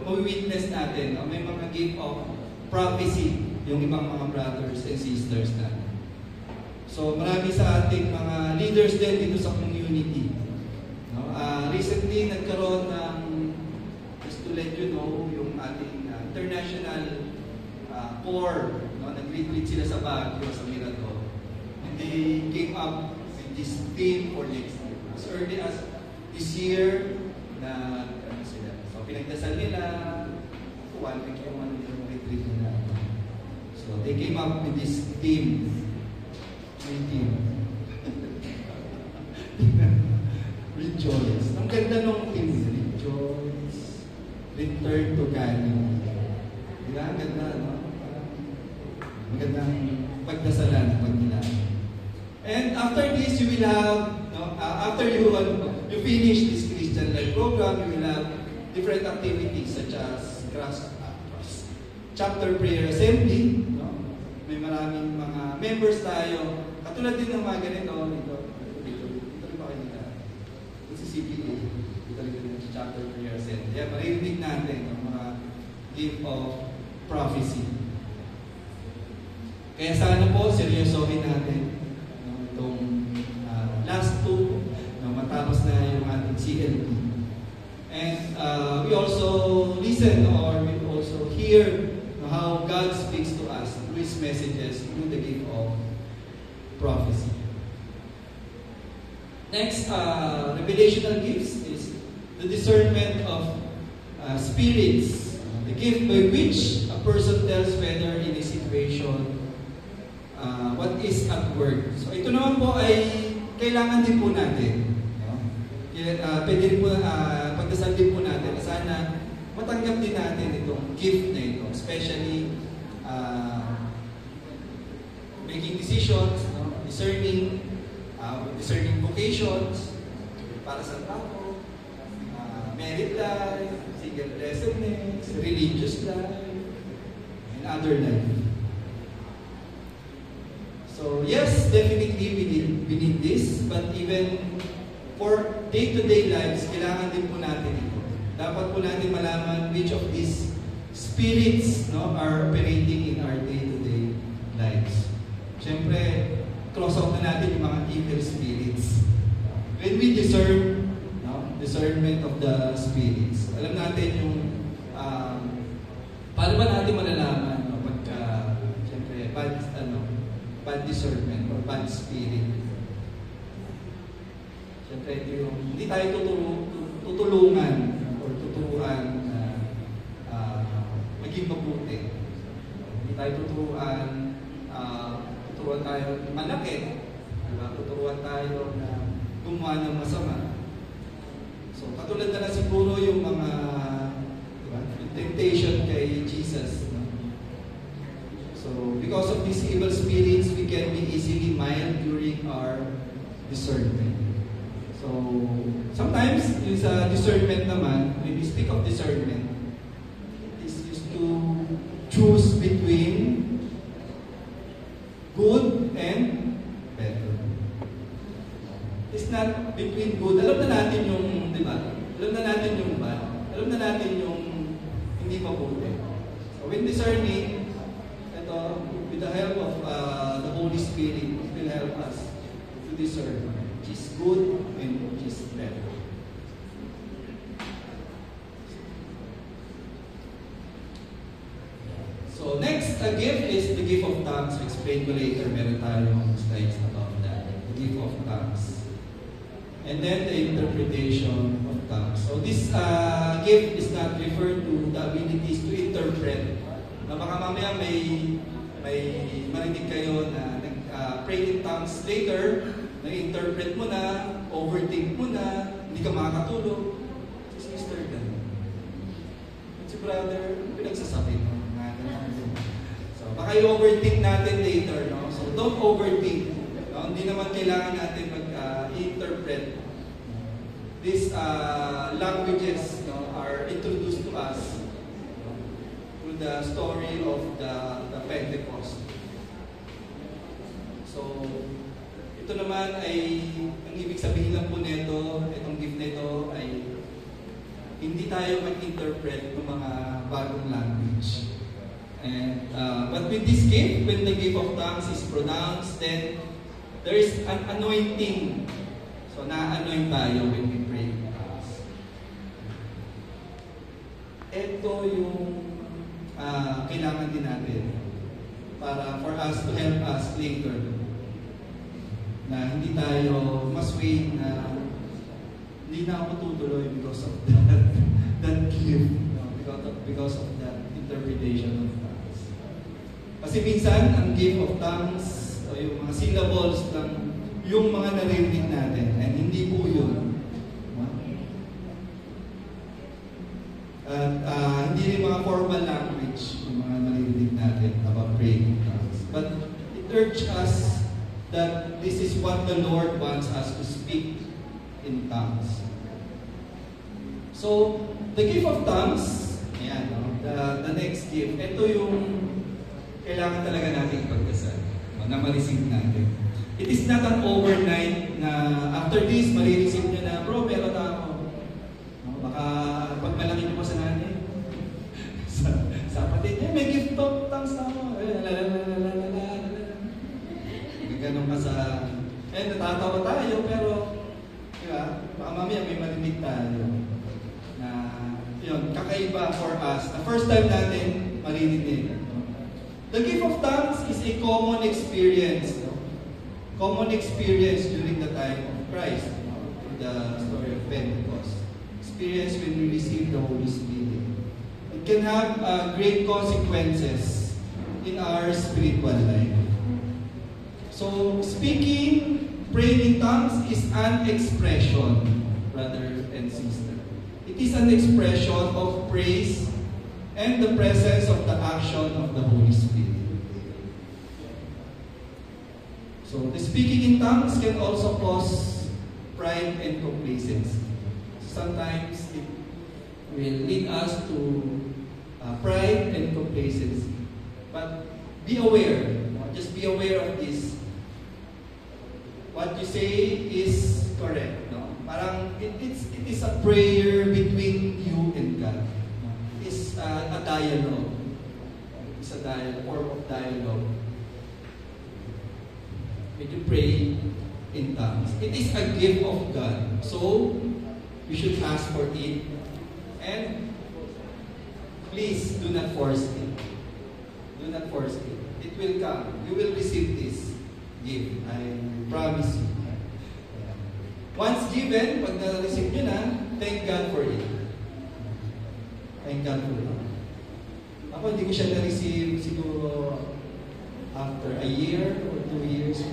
ma-witness natin, o may mga gift of prophecy yung ibang mga brothers and sisters natin. So marami sa ating mga leaders din dito sa community. No? Recently, nagkaroon ng, just to let you know, yung ating international core, no? Nag-retreat sila sa Baguio, sa Mirador. And they came up with this theme for next year. As early as this year, na ano sila. So pinagdasal nila, 1 week yung retreat nila. So they came up with this theme. Rejoice. Ang ganda nung theme. Rejoice. Return to Galilee. Diba? Ang ganda, no? Magandang pagdasalan pag nila. And after this, you will have, no, after you finish this Christian Life program, you will have different activities such as chapter prayer assembly. No? May maraming mga members tayo. Katulad din ng mga ganito. Dito rin ba kayo nila? Ito si CPA. Dito rin din sa chapter prayer assembly. Kaya maririnig natin ang mga gift of prophecy. Kaya sana po, seryosohin natin itong last two na matapos na yung ating CLP. And we also listen or we also hear how God speaks to us through His messages through the gift of prophecy. Next, revelational gifts is the discernment of spirits, the gift by which a person tells whether in a situation what is at work. So ito naman po ay kailangan din po natin. No? Pwede rin po, pagdasal din po natin na sana matanggap din natin itong gift na ito, especially making decisions, no? discerning vocations para sa tao, married life, single blessedness, religious life, and other life. So yes, definitely we need this, but even for day-to-day lives, kailangan din po natin ito. Dapat po natin malaman which of these spirits, no, are operating in our day-to-day lives. Siyempre, close out na natin yung mga evil spirits. When we discern, no, discernment of the spirits, alam natin yung paano ba natin malalaman, no, pagka, siyempre, bad discernment or bad spirit. Siyempre, hindi tayo tutulungan or tuturuan na maging mabuti. Hindi tayo tuturuan tayo manakit. Diba? Tuturuan tayo na gumawa ng masama. So, katulad na siguro yung mga diba, temptation kay Jesus. No? So, because of these evil spirits, we can be easily mild during our discernment. So, sometimes, yung sa discernment naman, when we speak of discernment, it is to choose between good and better. It's not between good. Alam na natin yung, di ba? Alam na natin yung bad. Alam na natin yung hindi mabuti. So, when discerning, ito, with the help of the Holy Spirit, it will help us to discern which is good and which is better. So next gift is the gift of tongues. So explain ko later. Meron tayong slides about that. The gift of tongues. And then the interpretation of tongues. So this gift is not referred to the abilities to interpret. Na baka mamaya may marinig kayo na pray in tongues later, na-interpret mo na, overthink mo na, hindi ka makakatulog. Si sister ganun. At si brother, pinagsasabi mo. So, baka i-overthink natin later, no? So, don't overthink. No? Hindi naman kailangan natin mag-interpret. These languages, no, are introduced to us through the story of the Pentecost. So, ito naman ay, ang ibig sabihin lang po nito, itong gift na ito ay hindi tayo mag-interpret ng mga bagong language. And but with this gift, when the gift of tongues is pronounced, then there is an anointing. So na-anoint tayo when we pray in tongues. Ito yung kailangan din natin para for us to help us later na hindi tayo masway na hindi na ako tutuloy because of that gift, because of that interpretation of tongues. Kasi minsan, ang gift of tongues, o yung mga syllables lang, yung mga naririnig natin, and hindi po yun. At hindi rin mga formal language yung mga naririnig natin about praying in tongues. But it urges us that this is what the Lord wants us to speak in tongues. So, the gift of tongues, ayan, no? The next gift, ito yung kailangan talaga natin ipagdasal, na ma-receive natin. It is not an overnight na after this, ma-receive nyo na, bro, meron na ako. No? Baka pag malaki nyo pa sa nanay, sa kapatid niya, may gift of tongues na ako. Ganun ka sa, natatawa tayo, pero, di ba, baka mamaya may marinig tayo na, yun, kakaiba for us. The first time natin marinig. The gift of tongues is a common experience. No? Common experience during the time of Christ. No? The story of Pentecost. Experience when we receive the Holy Spirit. It can have great consequences in our spiritual life. So, speaking, praying in tongues is an expression, brother and sister. It is an expression of praise and the presence of the action of the Holy Spirit. So, the speaking in tongues can also cause pride and complacency. Sometimes it will lead us to pride and complacency. But be aware, just be aware of this. What you say is correct. No? Parang it is a prayer between you and God. It is a dialogue. It's a form of dialogue. When you pray in tongues, it is a gift of God. So you should ask for it, and please do not force it. Do not force it. It will come. You will receive this gift. I promise you. Once given, pag na-receive nyo na, thank God for it. Thank God for it. Ako, hindi ko siya na-receive siguro after a year or 2 years.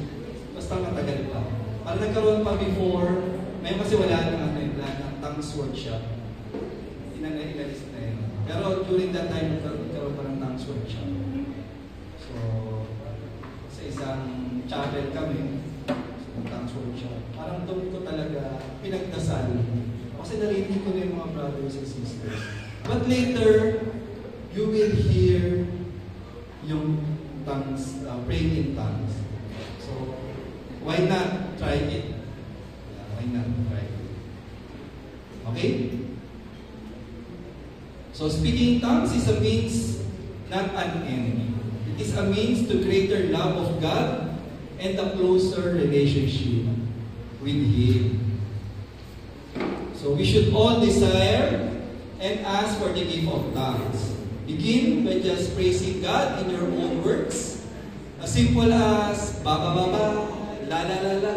Basta matagal pa. Parang nagkaroon pa before, may kasi wala ng tongues workshop. Inalis na yun. Pero during that time, nagkaroon pa ng tongues workshop. So, sa isang chapel kami, tongues workshop. Parang doon ko talaga pinagdasal. Kasi narinig ko na yung mga brothers and sisters. But later, you will hear yung tongues, praying in tongues. So, why not try it? Why not try it? Okay? So, speaking in tongues is a means, not an end. It is a means to greater love of God and a closer relationship with Him. So we should all desire and ask for the gift of tongues. Begin by just praising God in your own words. As simple as baba baba, la la la la.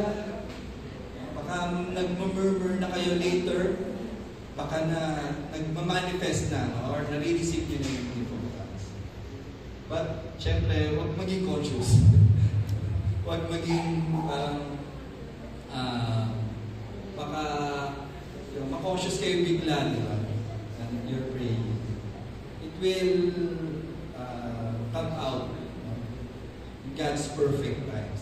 Baka nagmumurmur na kayo later, baka na nagmamanifest na or nare-receive nyo na yung gift of tongues. But syempre, huwag maging conscious. Huwag maging baka ma-conscious kayo bigla, di ba? And you're praying. It will come out in God's perfect time.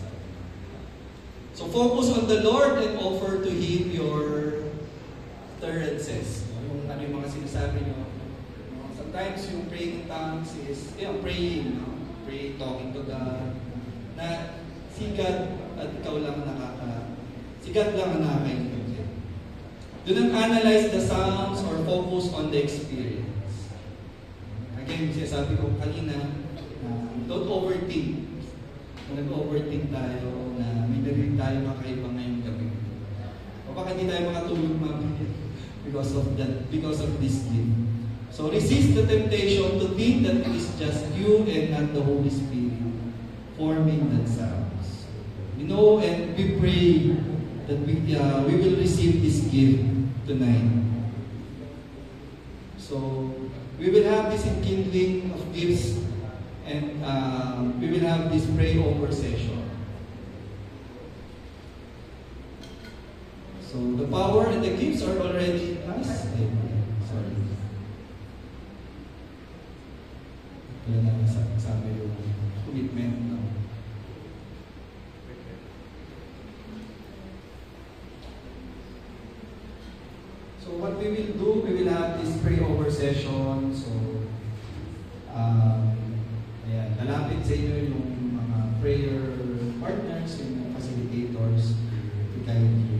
So focus on the Lord and offer to Him your utterances. Yung mga sinasabi nyo. Sometimes yung praying in tongues is, praying, praying, talking to God, na si God at ikaw lang si God lang ang nakakaintindi. Do not analyze the sounds or focus on the experience. Again, sinasabi ko kanina, don't overthink. Kung nag-overthink tayo na may narinig tayo makaiba ngayong gabi. O baka hindi tayo makatulog mamaya because of this gift. So resist the temptation to think that it is just you and not the Holy Spirit forming that sounds. We know and we pray that we will receive this gift tonight. So we will have this enkindling of gifts, and we will have this pray over session. So the power and the gifts are already in us. Sorry. Wala na kasama yung commitment. No? So what we will do, we will have this pray over session. So, ayan, lalapit sa inyo yung mga prayer partners, yung facilitators to guide you.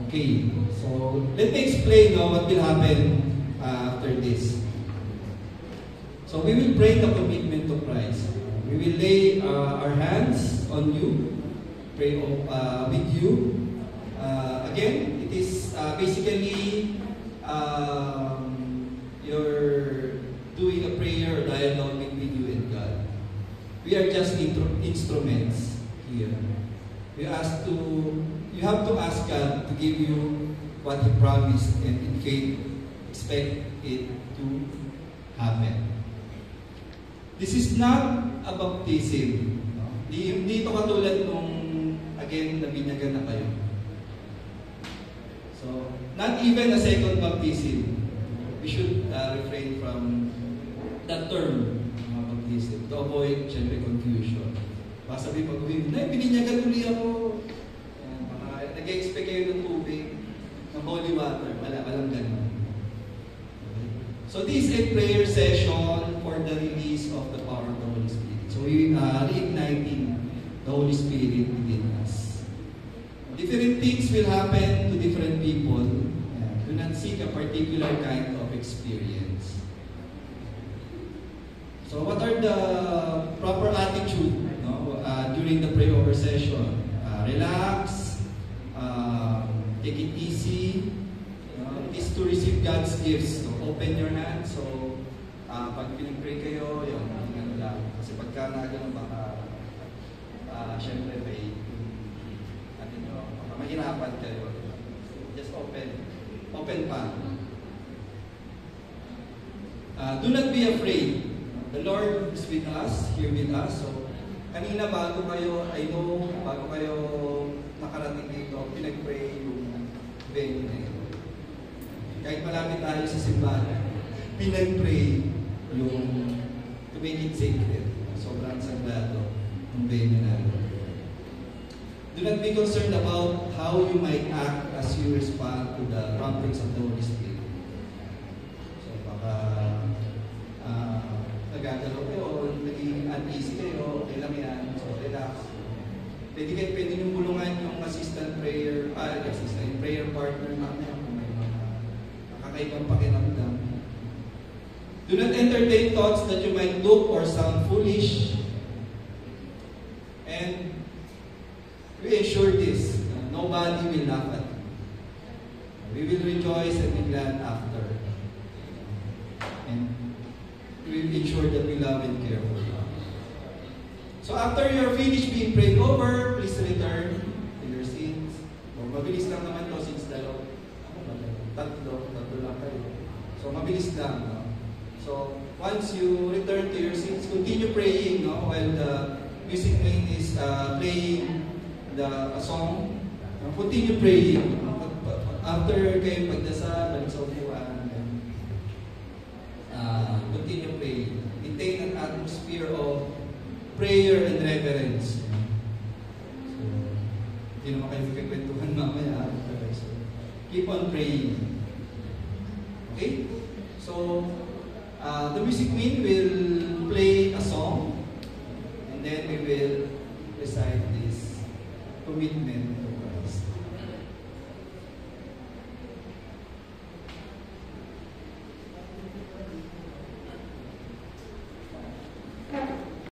Okay, so let me explain what will happen after this. So we will pray the commitment to Christ. We will lay our hands on you, pray with you. Again, it is basically you're doing a prayer or dialogue between you and God. We are just instruments here. You have to ask God to give you what He promised, and in faith, expect it to happen. This is not a baptism. Hindi ito katulad nung, again, nabinyagan na kayo. So, not even a second baptism. We should refrain from that term, baptism, to avoid, syempre, confusion. Baka sabi pag-uwi, bininyagan uli ako. Nag-expect kayo ng tubig, ng holy water. Walang ganun. Okay. So this is a prayer session for the release of the power of the Holy Spirit. So we are reigniting the Holy Spirit within us. Different things will happen to different people. Do not seek a particular kind of experience. So what are the proper attitude during the prayer over session? Relax. Take it easy. It is to receive God's gifts. So, open your hands. So, pag pinag-pray kayo, yung ano lang. Kasi pagka nagano baka, syempre may, mahirapan kayo. Just open. Open pa. Do not be afraid. The Lord is with us, here with us. So, kanina bago kayo nakarating dito, pinag-pray yung venue na yun. Kahit malapit tayo sa simbahan, pinag-pray yung to make it sacred. Sobrang sagrado yung venue na yun. Do not be concerned about how you might act as you respond to the promptings of the Holy Spirit. So baka nagagalaw kayo, naging uneasy kayo, okay lang yan. So relax. Pwede nyung bulungan yung prayer partner namin kung may mga nakakaibang pakiramdam. Do not entertain thoughts that you might look or sound foolish. And we ensure this, nobody will laugh at you. We will rejoice and be glad after. And we will ensure that we love and care for you. So after you're finished being prayed over, please return to your seats. Mabilis lang naman to since tatlo lang kayo. So mabilis lang. No? So once you return to your seats, continue praying while the music man is playing a song. Continue praying. after kayo pagdasal, balik sa upuan, continue praying. Maintain an atmosphere of prayer and reverence. So, hindi naman kayo magkikwentuhan mamaya. So, keep on praying. Okay? So, the music queen will play a song and then we will recite this commitment to Christ.